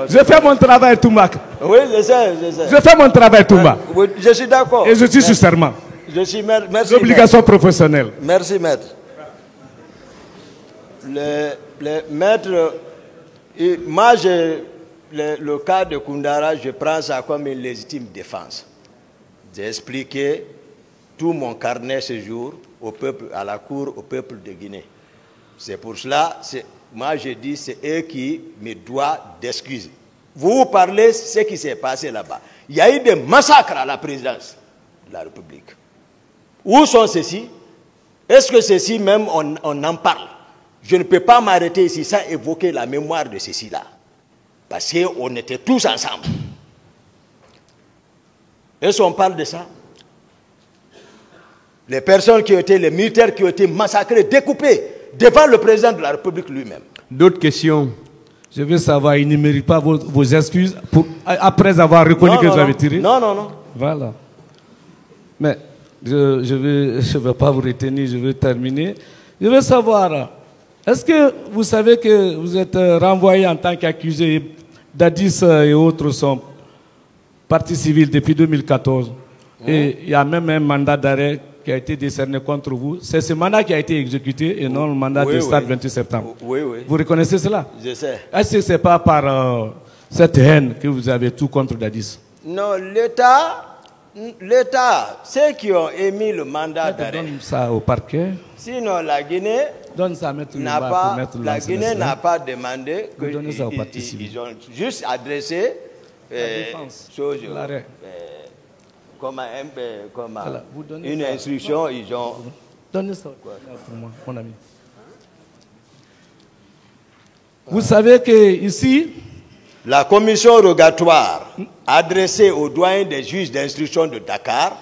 Je fais mon travail, Toumba. Oui, je sais. Je fais mon travail, Toumba. Je suis d'accord. Et je suis sur serment. Je suis maître. Merci. L'obligation professionnelle. Merci, maître. Le maître, moi, le cas de Koundara, je prends ça comme une légitime défense. J'ai expliqué tout mon carnet ce jour au peuple, à la cour, au peuple de Guinée. C'est pour cela, moi je dis, c'est eux qui me doivent d'excuses. Vous parlez de ce qui s'est passé là-bas. Il y a eu des massacres à la présidence de la République. Où sont ceux-ci? Est-ce que ceux-ci même, on en parle? Je ne peux pas m'arrêter ici sans évoquer la mémoire de ceux-ci-là. Parce qu'on était tous ensemble. Est-ce qu'on parle de ça? Les personnes qui ont été, les militaires qui ont été massacrés, découpés devant le président de la République lui-même. D'autres questions? Je veux savoir, il ne mérite pas vos excuses après avoir reconnu que vous avez tiré? Non. Voilà. Mais je ne vais pas vous retenir, je veux terminer. Je veux savoir, est-ce que vous savez que vous êtes renvoyé en tant qu'accusé? Dadis et autres sont partie civile depuis 2014. Et il y a même un mandat d'arrêt qui a été décerné contre vous. C'est ce mandat qui a été exécuté et non le mandat du stade 28 septembre. Oui. Vous reconnaissez cela? Je sais. Est-ce que ce n'est pas par cette haine que vous avez tout contre Dadis? Non, l'État, ceux qui ont émis le mandat d'arrêt. Donne ça au parquet. Sinon, la Guinée n'a pas demandé que ils ont juste adressé une instruction, ils ont... Donnez ça pour moi, mon ami. Vous savez que ici... La commission rogatoire adressée aux doyens des juges d'instruction de Dakar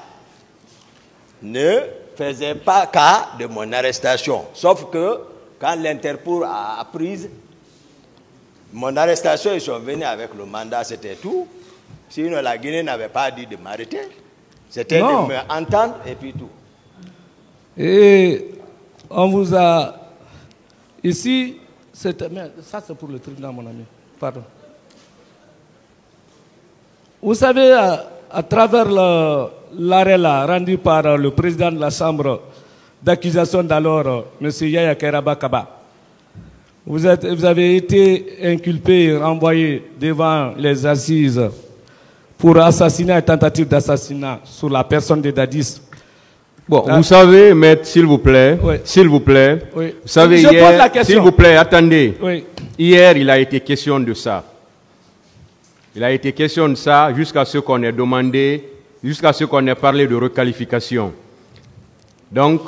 ne faisait pas cas de mon arrestation. Sauf que quand l'Interpol a appris mon arrestation, ils sont venus avec le mandat, c'était tout. Sinon, la Guinée n'avait pas dit de m'arrêter. C'était de m'entendre et puis tout. Et on vous a... Ici, ça c'est pour le tribunal, mon ami. Pardon. Vous savez, à travers l'arrêt rendu par le président de la Chambre d'accusation d'alors, M. Yaya Kairaba Kaba, vous avez été inculpé et renvoyé devant les assises pour assassinat et tentative d'assassinat sur la personne de Dadis. Bon, vous savez, maître, s'il vous plaît, oui. S'il vous plaît, oui. Vous savez, hier, s'il vous plaît, attendez. Oui. Hier, il a été question de ça. Il a été question de ça jusqu'à ce qu'on ait demandé, jusqu'à ce qu'on ait parlé de requalification. Donc,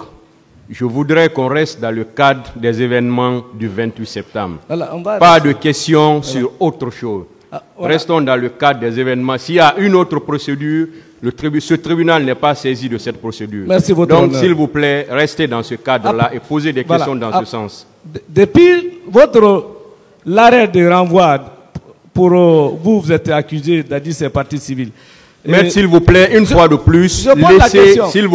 je voudrais qu'on reste dans le cadre des événements du 28 septembre. Voilà, pas de questions sur autre chose. Voilà. Restons dans le cadre des événements. S'il y a une autre procédure, ce tribunal n'est pas saisi de cette procédure. Merci, votre Donc, honneur. s'il vous plaît, restez dans ce cadre-là et posez des questions dans ce sens. Depuis l'arrêt de renvoi, pour vous êtes accusé d'Adis c'est partie civile. Mais s'il vous plaît, une fois de plus, laissez, s'il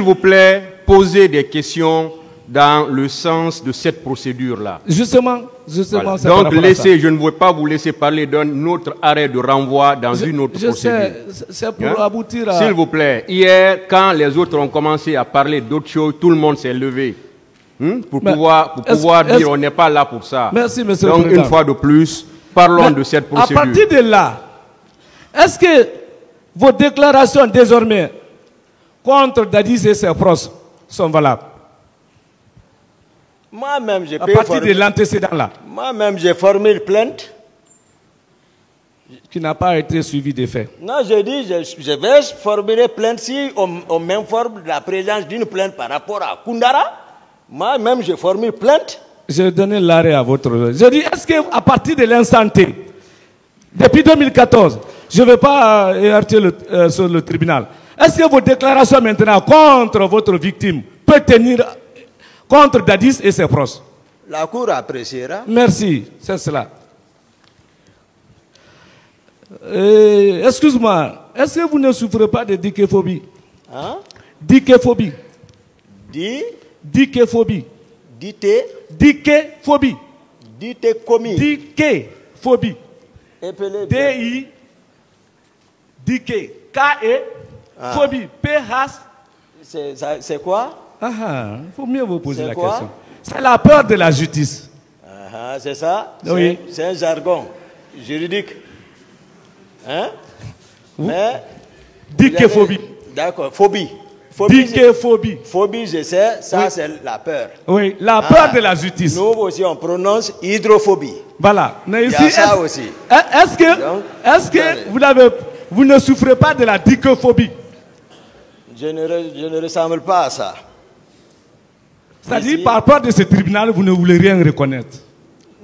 vous plaît, posez des questions dans le sens de cette procédure-là. Justement, voilà. Donc laissez, je ne veux pas vous laisser parler d'un autre arrêt de renvoi dans une autre procédure. C'est pour aboutir à... S'il vous plaît, hier, quand les autres ont commencé à parler d'autres choses, tout le monde s'est levé. Pour pouvoir dire on n'est pas là pour ça. Merci, monsieur Donc le président. une fois de plus, parlons de cette procédure. À partir de là, est-ce que vos déclarations désormais contre Dadis et ses proches sont valables? Moi-même, j'ai à partir de l'antécédent là, Moi-même, j'ai formé une plainte. qui n'a pas été suivi des faits. Non, je dis, je vais formuler plainte si on m'informe de la présence d'une plainte par rapport à Koundara. Moi-même, je formule plainte. Je vais donner l'arrêt à votre... Je dis, est-ce qu'à partir de l'instant T, depuis 2014, je ne vais pas heurter sur le tribunal, est-ce que vos déclarations maintenant contre votre victime peuvent tenir contre Dadis et ses proches? La Cour appréciera. Merci, c'est cela. Excuse-moi, est-ce que vous ne souffrez pas de dicéphobie? Hein? Dicéphobie. Dicéphobie. Dicéphobie. Dicéphobie. Dicéphobie. D-I. Dicé. K-E. Phobie. P-H. C'est quoi? Il faut mieux vous poser la quoi? question. C'est la peur de la justice. C'est ça? Oui. C'est un jargon juridique. Hein? Mais Dicéphobie. D'accord, phobie. Dicéphobie. Phobie, je sais, ça Oui. c'est la peur. Oui, la peur de la justice. Nous aussi, on prononce hydrophobie. Voilà. Mais Il y ici, a ça aussi. Est-ce que vous ne souffrez pas de la dicéphobie? Je ne ressemble pas à ça. C'est-à-dire, par peur de ce tribunal, vous ne voulez rien reconnaître.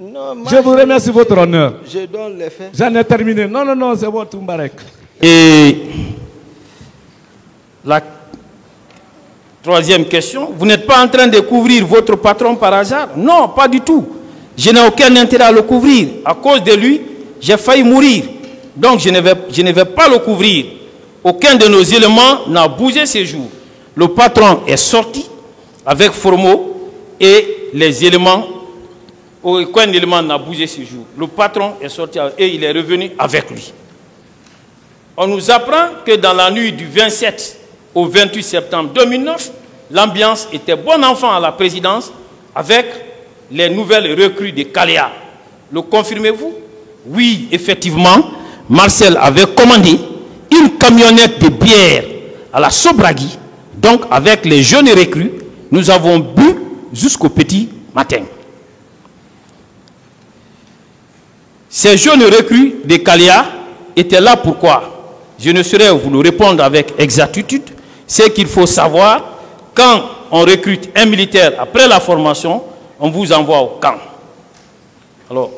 Non, moi, Je vous remercie votre honneur. Je donne les faits. J'en ai terminé. Non, c'est bon, Toumbarek. Et la troisième question, vous n'êtes pas en train de couvrir votre patron par hasard? Non, pas du tout. Je n'ai aucun intérêt à le couvrir. À cause de lui, j'ai failli mourir. Donc je ne vais pas le couvrir. Aucun de nos éléments n'a bougé ces jours. Le patron est sorti avec Formo et les éléments, aucun élément n'a bougé ces jours. Le patron est sorti et il est revenu avec lui. On nous apprend que dans la nuit du 27 au 28 septembre 2009, l'ambiance était bon enfant à la présidence avec les nouvelles recrues de Kaléa. Le confirmez-vous? Oui, effectivement, Marcel avait commandé une camionnette de bière à la Sobragui. Donc, avec les jeunes recrues, nous avons bu jusqu'au petit matin. Ces jeunes recrues de Kaléa étaient là pourquoi? Je ne saurais vous le répondre avec exactitude. C'est qu'il faut savoir, quand on recrute un militaire après la formation, on vous envoie au camp. Alors,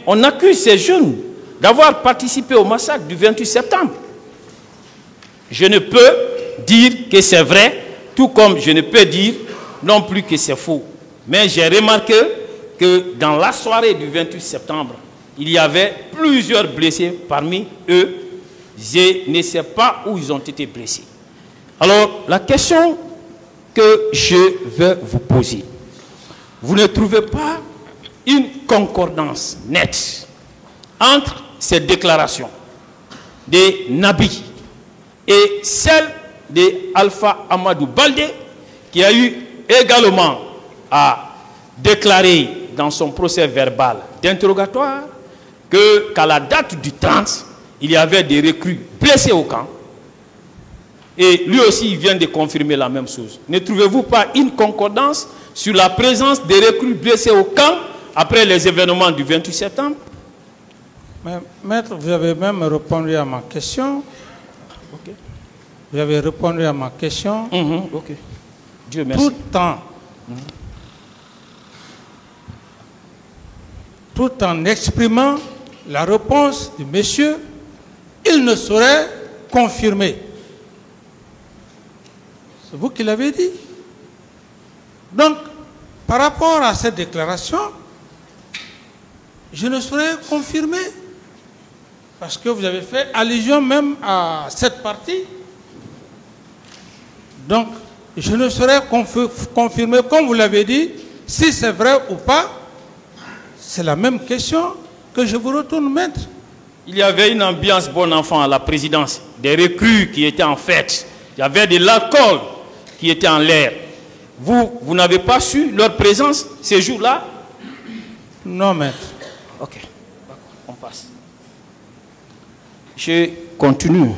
on accuse ces jeunes d'avoir participé au massacre du 28 septembre. Je ne peux dire que c'est vrai, tout comme je ne peux dire non plus que c'est faux. Mais j'ai remarqué que dans la soirée du 28 septembre, il y avait plusieurs blessés parmi eux. Je ne sais pas où ils ont été blessés. Alors, la question que je vais vous poser, vous ne trouvez pas une concordance nette entre ces déclarations de Nabi et celle de Alpha Amadou Baldé, qui a eu également à déclarer dans son procès verbal d'interrogatoire qu'à la date du 30, il y avait des recrues blessés au camp. Et lui aussi, il vient de confirmer la même chose. Ne trouvez-vous pas une concordance sur la présence des recrues blessés au camp après les événements du 28 septembre? Mais, maître, vous avez même répondu à ma question. Okay. Vous avez répondu à ma question. Ok. Dieu merci. Tout en exprimant la réponse du monsieur, il ne saurait confirmer. C'est vous qui l'avez dit. Donc, par rapport à cette déclaration, je ne saurais confirmer. Parce que vous avez fait allusion même à cette partie. Donc, je ne saurais confirmer, comme vous l'avez dit, si c'est vrai ou pas. C'est la même question que je vous retourne, maître. Il y avait une ambiance bon enfant à la présidence. Des recrues qui étaient en fête. Il y avait de l'alcool qui était en l'air. Vous n'avez pas su leur présence ces jours-là? Non, maître. Ok, d'accord, on passe. Je continue.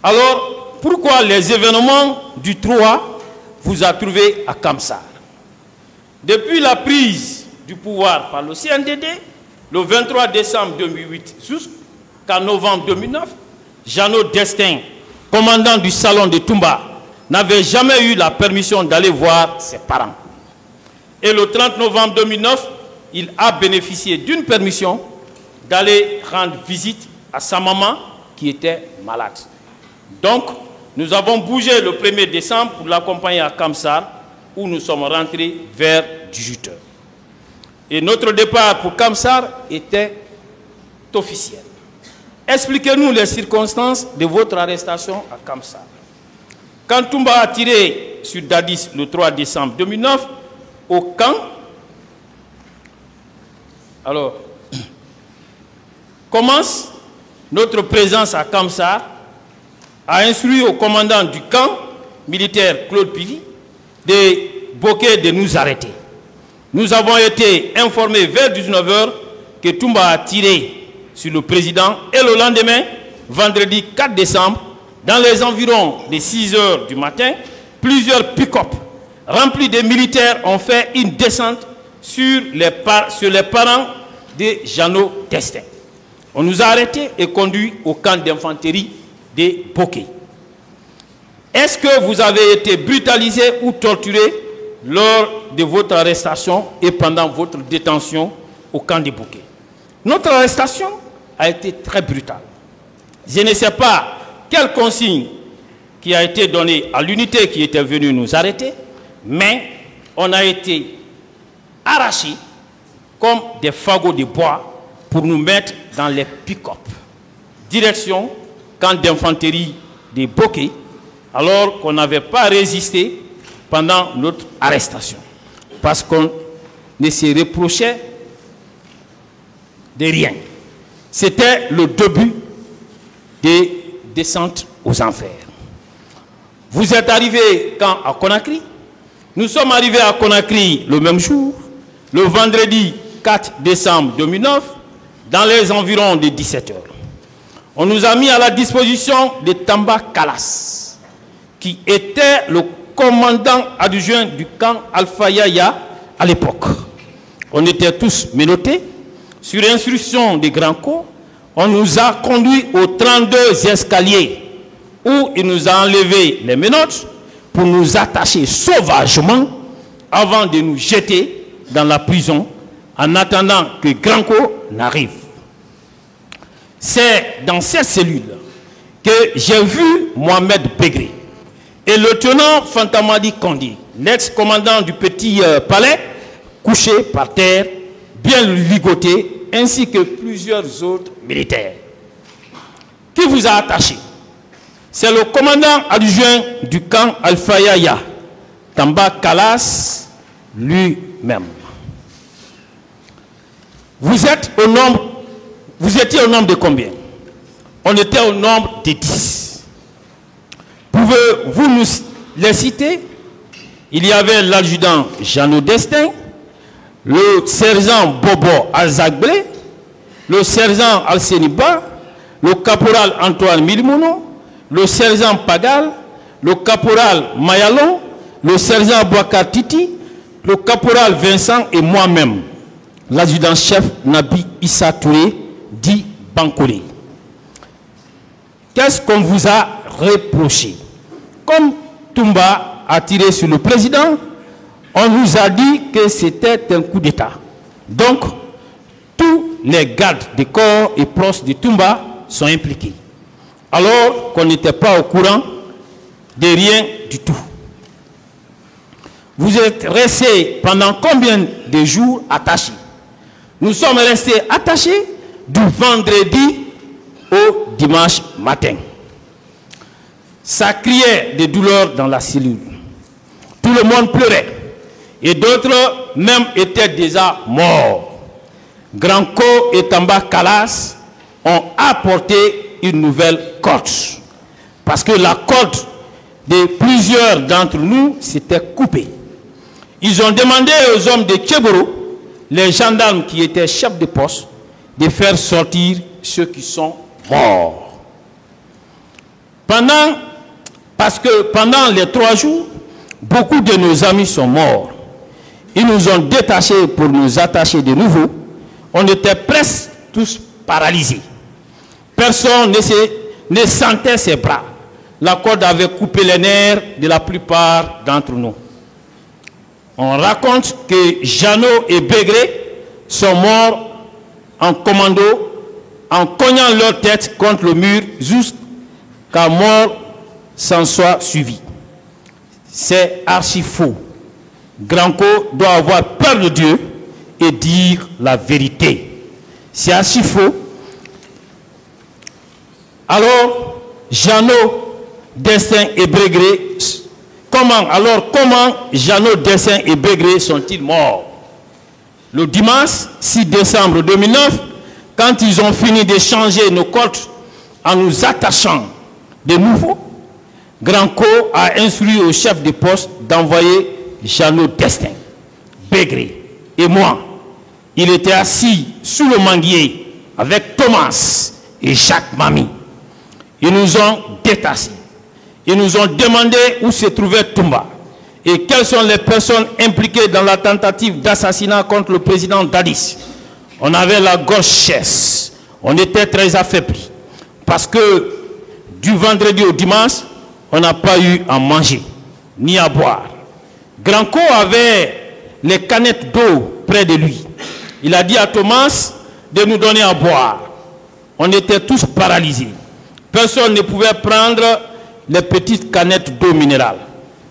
Alors, pourquoi les événements du 3 vous a trouvé à Kamsar? Depuis la prise du pouvoir par le CNDD, le 23 décembre 2008 jusqu'à novembre 2009, Jeannot Destin, commandant du salon de Toumba, n'avait jamais eu la permission d'aller voir ses parents. Et le 30 novembre 2009, il a bénéficié d'une permission d'aller rendre visite à sa maman qui était malade. Donc, nous avons bougé le 1er décembre pour l'accompagner à Kamsar, où nous sommes rentrés vers 18 h. Et notre départ pour Kamsar était officiel. Expliquez-nous les circonstances de votre arrestation à Kamsar. Quand Toumba a tiré sur Dadis le 3 décembre 2009, au camp, alors, commence notre présence à Kamsar, a instruit au commandant du camp militaire Claude Pivy de Bokeh de nous arrêter. Nous avons été informés vers 19 h que Toumba a tiré sur le président et le lendemain, vendredi 4 décembre, dans les environs de 6 h du matin, plusieurs pick-up remplis de militaires ont fait une descente sur les parents de Jeannot Destin. On nous a arrêtés et conduits au camp d'infanterie de Bokeh. Est-ce que vous avez été brutalisé ou torturé lors de votre arrestation et pendant votre détention au camp de Bokeh? Notre arrestation a été très brutale. Je ne sais pas quelle consigne qui a été donnée à l'unité qui était venue nous arrêter, mais on a été arrachés comme des fagots de bois pour nous mettre dans les pick-up. Direction camp d'infanterie de Bokeh, alors qu'on n'avait pas résisté pendant notre arrestation. Parce qu'on ne se reprochait de rien. C'était le début des descentes aux enfers. Vous êtes arrivés quand à Conakry? Nous sommes arrivés à Conakry le même jour, le vendredi 4 décembre 2009, dans les environs de 17 h. On nous a mis à la disposition de Tamba Kalas, qui était le commandant adjoint du camp Alpha Yaya à l'époque. On était tous menottés. Sur instruction des grands corps, on nous a conduits aux 32 escaliers où il nous a enlevé les menottes pour nous attacher sauvagement avant de nous jeter dans la prison en attendant que Granco n'arrive. C'est dans cette cellule que j'ai vu Mohamed Begré et le lieutenant Fantamadi Kondi, l'ex-commandant du Petit Palais, couché par terre, bien ligoté, ainsi que plusieurs autres militaires. Qui vous a attaché? C'est le commandant adjoint du camp Alpha Yaya, Tamba Kalas, lui-même. Vous étiez au nombre de combien? On était au nombre de 10. Pouvez-vous nous les citer? Il y avait l'adjudant Jeannot Destin, le sergent Bobo Alzagblé, le sergent Alseniba, le caporal Antoine Milimono, le sergent Pagal, le caporal Mayalon, le sergent Bouakar Titi, le caporal Vincent et moi-même, l'adjudant-chef Nabi Issa Touré, dit Bankolé. Qu'est-ce qu'on vous a reproché? Comme Toumba a tiré sur le président, on nous a dit que c'était un coup d'État. Donc, tous les gardes des corps et proches de Toumba sont impliqués. Alors qu'on n'était pas au courant de rien du tout. Vous êtes restés pendant combien de jours attachés? Nous sommes restés attachés du vendredi au dimanche matin. Ça criait de douleur dans la cellule. Tout le monde pleurait. Et d'autres même étaient déjà morts. Granco et Tamba Kalas ont apporté une nouvelle corde. Parce que la corde de plusieurs d'entre nous s'était coupée. Ils ont demandé aux hommes de Tchéboro, les gendarmes qui étaient chefs de poste, de faire sortir ceux qui sont morts. Pendant Parce que pendant les 3 jours, beaucoup de nos amis sont morts. Ils nous ont détachés pour nous attacher de nouveau. On était presque tous paralysés. Personne ne sentait ses bras. La corde avait coupé les nerfs de la plupart d'entre nous. On raconte que Jeannot et Bégré sont morts en commando, en cognant leur tête contre le mur jusqu'à mort s'en soit suivi. C'est archi faux. Granco doit avoir peur de Dieu et dire la vérité. C'est archi faux. Alors, Jeannot, Destin et Bégré, comment Jeannot, Destin et Bégré sont-ils morts? Le dimanche 6 décembre 2009, quand ils ont fini d'échanger nos cordes en nous attachant de nouveau, Granco a instruit au chef de poste d'envoyer Jeannot, Destin, Bégré et moi. Il était assis sous le manguier avec Thomas et Jacques Mami. Ils nous ont détachés. Ils nous ont demandé où se trouvait Toumba et quelles sont les personnes impliquées dans la tentative d'assassinat contre le président Dadis. On avait la gorge chère. On était très affaiblis parce que du vendredi au dimanche, on n'a pas eu à manger ni à boire. Granco avait les canettes d'eau près de lui. Il a dit à Thomas de nous donner à boire. On était tous paralysés. Personne ne pouvait prendre les petites canettes d'eau minérale.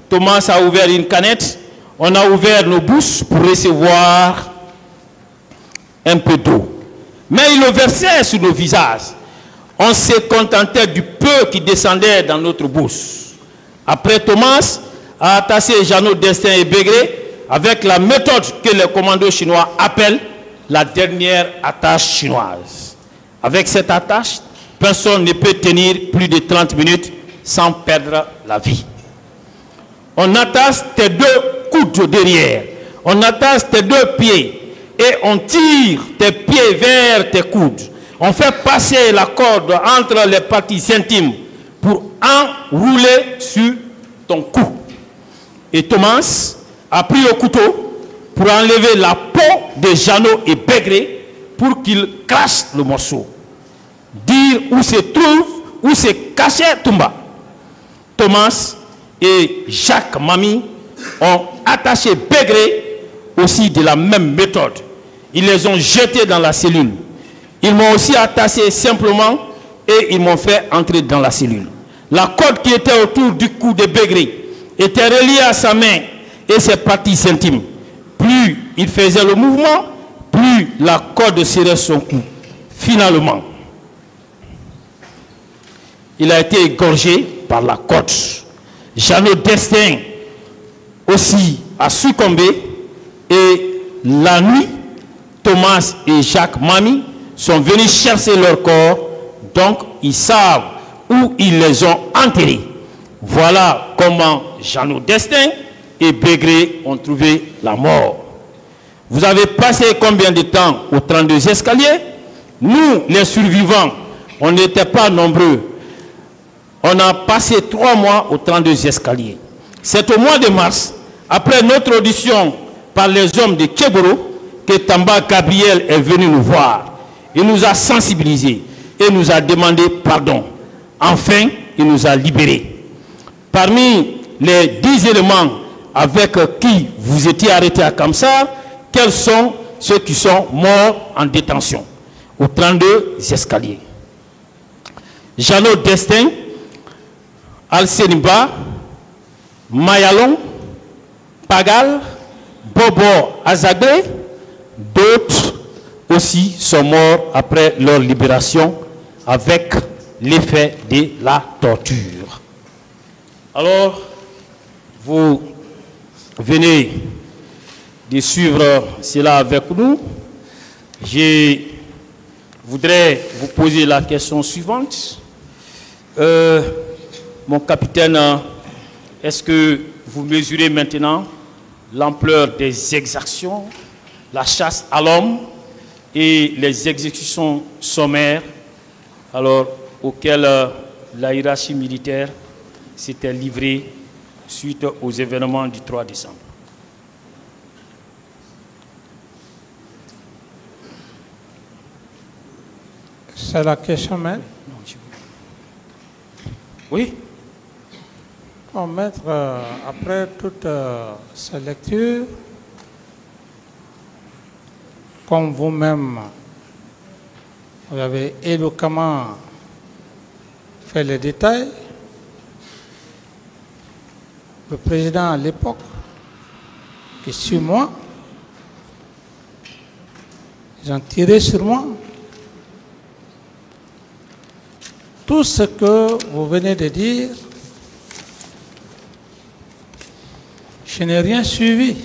Thomas a ouvert une canette. On a ouvert nos bouches pour recevoir un peu d'eau. Mais il le versait sur nos visages. On se contentait du peu qui descendait dans notre bouche. Après, Thomas a attaché Jeannot, Destin et Bégré avec la méthode que les commandos chinois appellent la dernière attache chinoise. Avec cette attache, personne ne peut tenir plus de 30 minutes sans perdre la vie. On attache tes 2 coudes derrière, on attache tes 2 pieds et on tire tes pieds vers tes coudes. On fait passer la corde entre les parties intimes pour enrouler sur ton cou. Et Thomas a pris le couteau pour enlever la peau de Jeannot et Bégré pour qu'il crache le morceau. Dire où se trouve, où se cachait Toumba. Thomas et Jacques Mami ont attaché Bégré aussi de la même méthode. Ils les ont jetés dans la cellule. Ils m'ont aussi attaché simplement et ils m'ont fait entrer dans la cellule. La corde qui était autour du cou de Bégré était reliée à sa main et ses parties intimes. Plus il faisait le mouvement, plus la corde serrait son cou. Finalement, il a été égorgé par la corde. Jeannot, Destin aussi a succombé et la nuit, Thomas et Jacques Mami sont venus chercher leur corps, donc ils savent où ils les ont enterrés. Voilà comment Jeannot, Destin et Bégré ont trouvé la mort. Vous avez passé combien de temps aux 32 escaliers? Nous, les survivants, on n'était pas nombreux. On a passé 3 mois aux 32 escaliers. C'est au mois de mars, après notre audition par les hommes de Kéboro, que Tamba Gabriel est venu nous voir. Il nous a sensibilisés et nous a demandé pardon. Enfin, il nous a libérés. Parmi les 10 éléments avec qui vous étiez arrêtés à Kamsar, quels sont ceux qui sont morts en détention aux 32 escaliers? Jeannot, Destin, Al-Seniba, Mayalon, Pagal, Bobo Azagbe, d'autres aussi sont morts après leur libération avec l'effet de la torture. Alors, vous venez de suivre cela avec nous. Je voudrais vous poser la question suivante. Mon capitaine, est-ce que vous mesurez maintenant l'ampleur des exactions, la chasse à l'homme et les exécutions sommaires auxquelles la hiérarchie militaire s'était livré suite aux événements du 3 décembre. C'est la question, maître. Oui. Bon, maître, après toute ces lectures, comme vous-même, vous avez éloquemment fait les détails, le président à l'époque, qui suit moi, ils ont tiré sur moi. Tout ce que vous venez de dire, je n'ai rien suivi.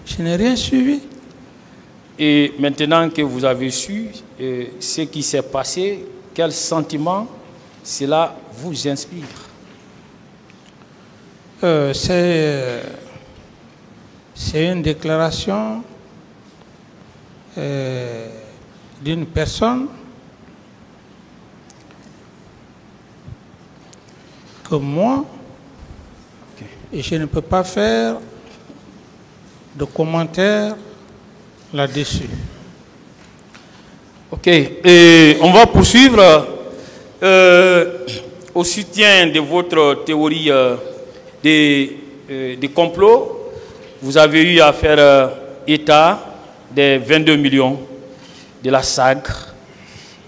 Je n'ai rien suivi. Et maintenant que vous avez su ce qui s'est passé, quel sentiment cela vous inspire? C'est une déclaration d'une personne que moi, et je ne peux pas faire de commentaires là-dessus. Ok, et on va poursuivre au soutien de votre théorie des complots. Vous avez eu à faire état des 22 millions de la SAG.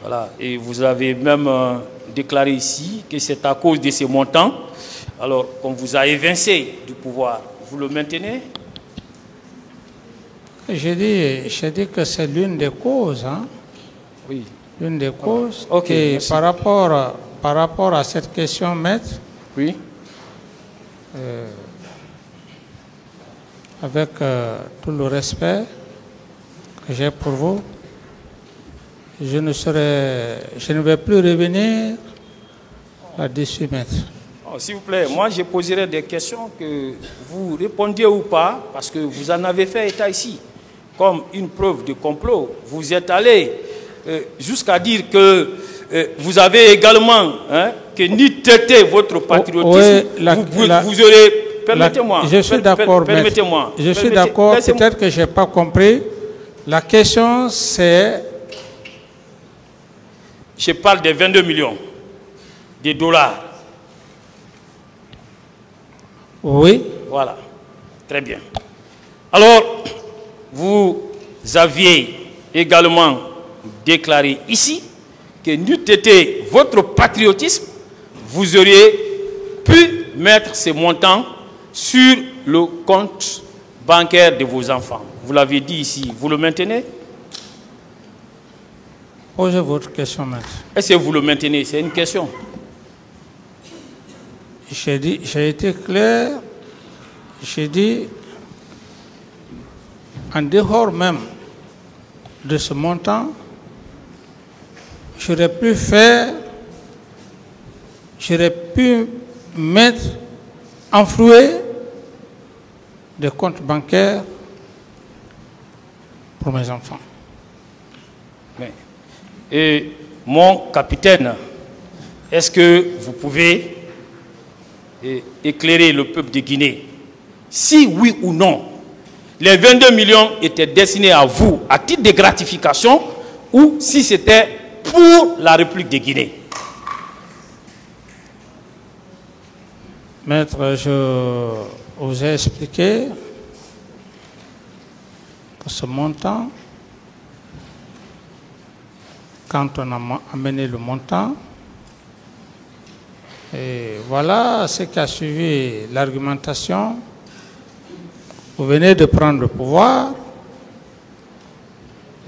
Voilà, et vous avez même déclaré ici que c'est à cause de ces montants. Alors, on vous a évincé du pouvoir. Vous le maintenez? J'ai dit que c'est l'une des causes. Hein? Oui. L'une des causes. Ok, et merci. par rapport à cette question, maître, Oui. Avec tout le respect que j'ai pour vous, je ne vais plus revenir là-dessus, maître. Oh, s'il vous plaît, moi je poserai des questions que vous répondiez ou pas, parce que vous en avez fait état ici, comme une preuve de complot. Vous êtes allé jusqu'à dire que vous avez également, que ni têter votre patriotisme, vous aurez... Permettez-moi. Je suis d'accord, permettez-moi. Je suis d'accord, peut-être que je n'ai pas compris. La question, c'est... Je parle des 22 millions de dollars. Oui. Voilà. Très bien. Alors, vous aviez également déclaré ici que n'eût été votre patriotisme, vous auriez pu mettre ces montants sur le compte bancaire de vos enfants. Vous l'avez dit ici. Vous le maintenez? Posez votre question, maître. Est-ce que vous le maintenez? C'est une question. J'ai été clair. J'ai dit, en dehors même de ce montant, j'aurais pu mettre, enflouer des comptes bancaires pour mes enfants. Et mon capitaine, est-ce que vous pouvez éclairer le peuple de Guinée? Si oui ou non, les 22 millions étaient destinés à vous à titre de gratification ou si c'était pour la République de Guinée? Maître, je vous ai expliqué que ce montant, quand on a amené le montant, et voilà ce qui a suivi l'argumentation. Vous venez de prendre le pouvoir.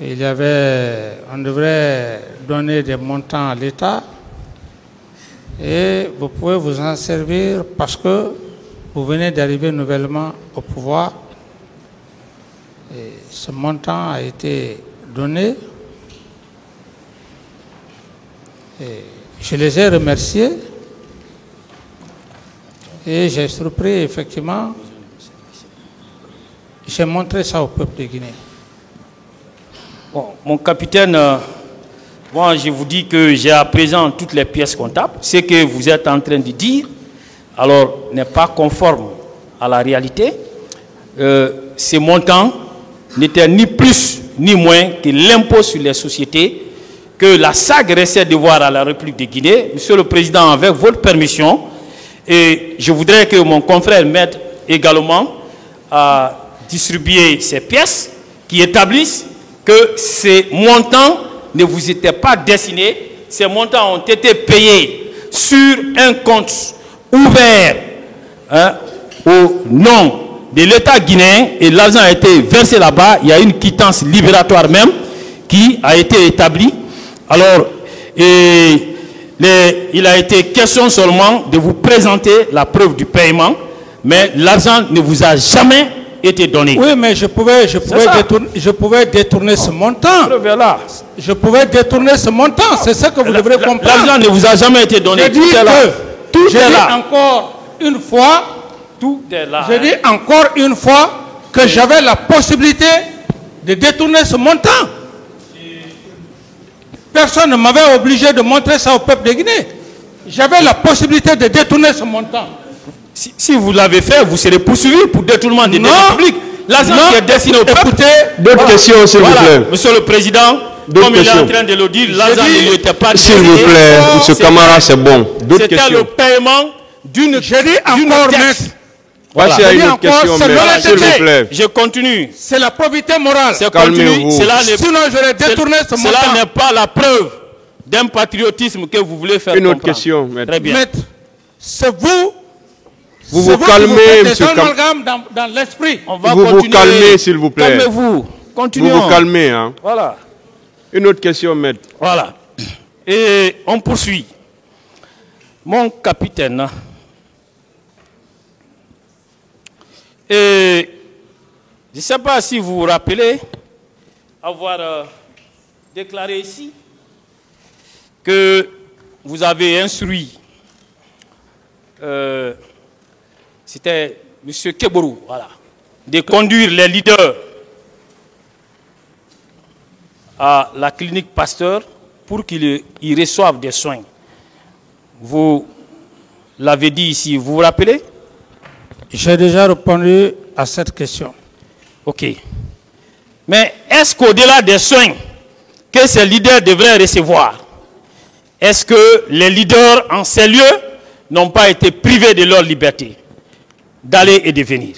On devrait donner des montants à l'État et vous pouvez vous en servir parce que vous venez d'arriver nouvellement au pouvoir. Et ce montant a été donné. Et je les ai remerciés et j'ai surpris effectivement. J'ai montré ça au peuple de Guinée. Bon, mon capitaine, Moi, je vous dis que j'ai à présent toutes les pièces comptables. Ce que vous êtes en train de dire, alors, n'est pas conforme à la réalité. Ces montants n'étaient ni plus ni moins que l'impôt sur les sociétés que la SAG restait devoir à la République de Guinée. Monsieur le Président, avec votre permission, et je voudrais que mon confrère m'aide également à distribuer ces pièces qui établissent que ces montants ne vous étaient pas destinés. Ces montants ont été payés sur un compte ouvert au nom de l'État guinéen et l'argent a été versé là-bas. Il y a une quittance libératoire même qui a été établie. Alors, il a été question seulement de vous présenter la preuve du paiement, mais l'argent ne vous a jamais été donné. Oui, mais je pouvais détourner ce montant. Je pouvais détourner ce montant, c'est ça que vous devrez comprendre. L'argent ne vous a jamais été donné. Je dis tout est là. Encore une fois, tout est là. Je dis encore une fois que j'avais la possibilité de détourner ce montant. Personne ne m'avait obligé de montrer ça au peuple de Guinée. J'avais la possibilité de détourner ce montant. Si vous l'avez fait, vous serez poursuivi pour détournement des deniers publics. L'argent qui est destiné au peuple. D'autres questions, s'il vous plaît. Monsieur le Président, comme il est en train de le dire, l'argent ne lui était pas destiné. S'il vous plaît, M. Camara, c'est bon. C'était le paiement d'une dette. Voilà. Il y a une autre question, s'il vous plaît. Je continue. C'est la probité morale. Calmez-vous. Sinon, j'aurais détourné ce montant. Cela n'est pas la preuve d'un patriotisme que vous voulez faire comprendre. Une autre question, maître. Très bien. Maître, c'est vous. Vous calmez, monsieur dans l'esprit. Vous calmez, s'il vous plaît. Calmez-vous. Continuons. Vous calmez, hein. Voilà. Une autre question, maître. Voilà. Et on poursuit. Mon capitaine. Et je ne sais pas si vous vous rappelez avoir déclaré ici que vous avez instruit, c'était M. Keborou, voilà, de conduire les leaders à la clinique Pasteur pour qu'ils y reçoivent des soins. Vous l'avez dit ici, vous vous rappelez? J'ai déjà répondu à cette question. Ok. Mais est-ce qu'au-delà des soins que ces leaders devraient recevoir, est-ce que les leaders en ces lieux n'ont pas été privés de leur liberté d'aller et de venir?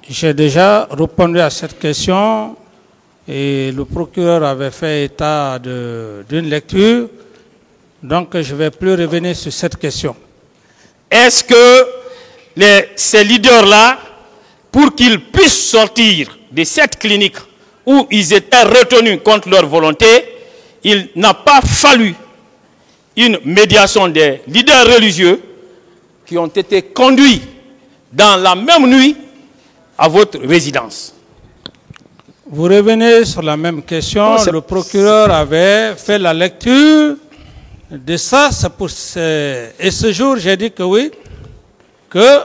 J'ai déjà répondu à cette question et le procureur avait fait état d'une lecture, donc je ne vais plus revenir sur cette question. Est-ce que ces leaders-là, pour qu'ils puissent sortir de cette clinique où ils étaient retenus contre leur volonté, il n'a pas fallu une médiation des leaders religieux qui ont été conduits dans la même nuit à votre résidence? Vous revenez sur la même question. Le procureur avait fait la lecture de ça. Et ce jour, j'ai dit que oui, que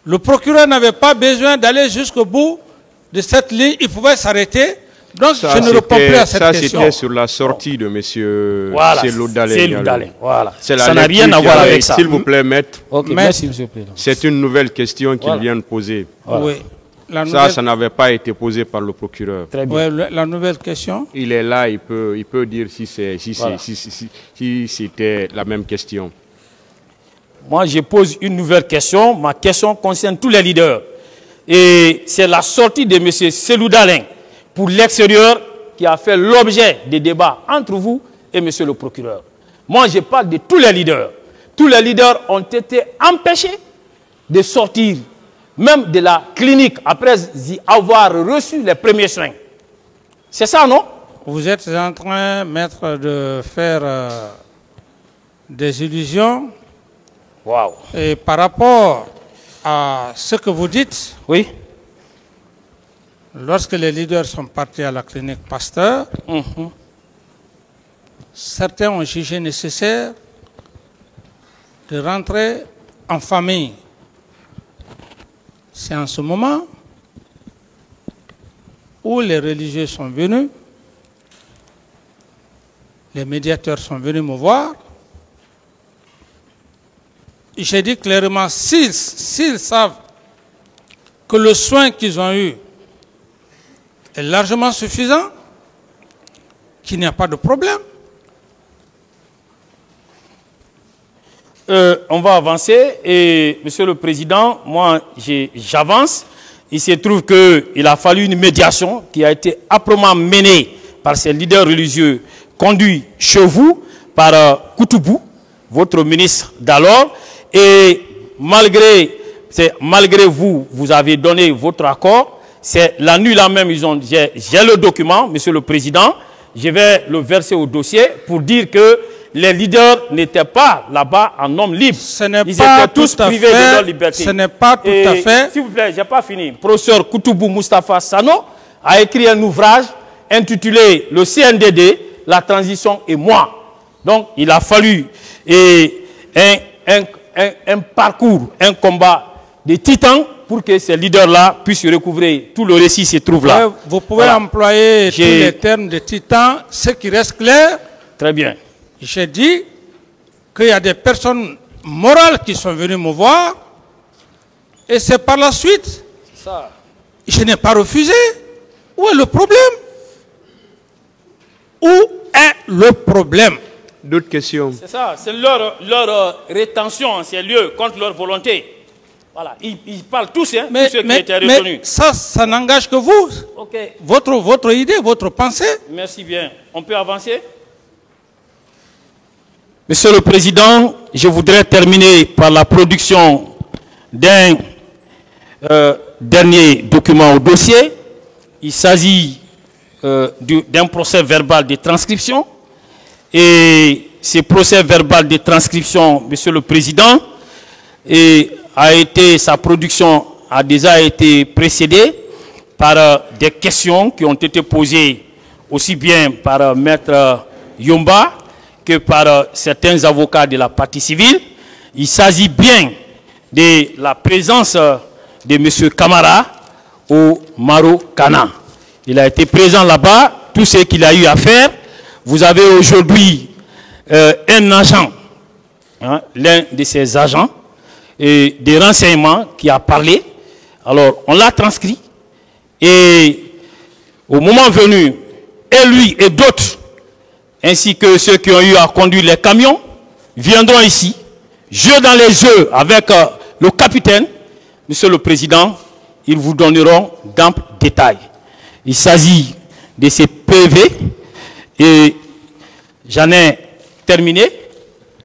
le procureur n'avait pas besoin d'aller jusqu'au bout de cette ligne, il pouvait s'arrêter. Donc je ne réponds plus à cette question. Ça, c'était sur la sortie de M. Selou Daleng. Voilà. Ça n'a rien à voir avec ça. S'il vous plaît, maître. Okay, merci, monsieur le Président. C'est une nouvelle question qu'il vient de poser. Voilà. Oui. Ça n'avait pas été posé par le procureur. Très bien. Ouais, la nouvelle question. Il est là, il peut dire si c'était la même question. Moi, je pose une nouvelle question. Ma question concerne tous les leaders. Et c'est la sortie de M. Selou Daleng pour l'extérieur qui a fait l'objet des débats entre vous et M. le procureur. Moi, je parle de tous les leaders. Tous les leaders ont été empêchés de sortir, même de la clinique, après y avoir reçu les premiers soins. C'est ça, non? Vous êtes en train, maître, de faire des illusions. Wow. Et par rapport à ce que vous dites, oui, lorsque les leaders sont partis à la clinique Pasteur, certains ont jugé nécessaire de rentrer en famille. C'est en ce moment où les religieux sont venus les médiateurs sont venus me voir. J'ai dit clairement, s'ils savent que le soin qu'ils ont eu est largement suffisant, qu'il n'y a pas de problème. On va avancer et, Monsieur le Président, moi j'avance. Il se trouve qu'il a fallu une médiation qui a été âprement menée par ces leaders religieux conduits chez vous par Koutoubou, votre ministre d'alors. Et malgré vous, vous avez donné votre accord. C'est la nuit là même, j'ai le document, Monsieur le Président. Je vais le verser au dossier pour dire que les leaders n'étaient pas là-bas en hommes libres. Ils étaient tous privés de leur liberté. Ce n'est pas tout à fait. S'il vous plaît, je n'ai pas fini. Professeur Koutoubou Moustapha Sano a écrit un ouvrage intitulé « Le CNDD, la transition et moi ». Donc, il a fallu un parcours, un combat de titans pour que ces leaders-là puissent recouvrer tout le récit se trouve là. Vous pouvez employer tous les termes de titans. Ce qui reste clair, très bien. J'ai dit qu'il y a des personnes morales qui sont venues me voir et c'est par la suite. Ça. Je n'ai pas refusé. Où est le problème? Où est le problème? D'autres questions? C'est ça, c'est leur rétention en ces lieux contre leur volonté. Voilà, ils parlent tous, hein, tous ceux qui étaient retenus. Mais ça n'engage que vous. Okay. Votre idée, votre pensée. Merci bien. On peut avancer? Monsieur le Président, je voudrais terminer par la production d'un dernier document au dossier. Il s'agit d'un procès verbal de transcription. Et ce procès verbal de transcription, Monsieur le Président, sa production a déjà été précédée par des questions qui ont été posées aussi bien par Maître Yomba que par certains avocats de la partie civile. Il s'agit bien de la présence de M. Camara au Marokana. Il a été présent là-bas, tout ce qu'il a eu à faire. Vous avez aujourd'hui un agent, hein, l'un de ces agents, et des renseignements qui a parlé. Alors, on l'a transcrit. Et au moment venu, et lui et d'autres, ainsi que ceux qui ont eu à conduire les camions, viendront ici, yeux dans les yeux avec le capitaine. Monsieur le Président, ils vous donneront d'amples détails. Il s'agit de ces PV et j'en ai terminé.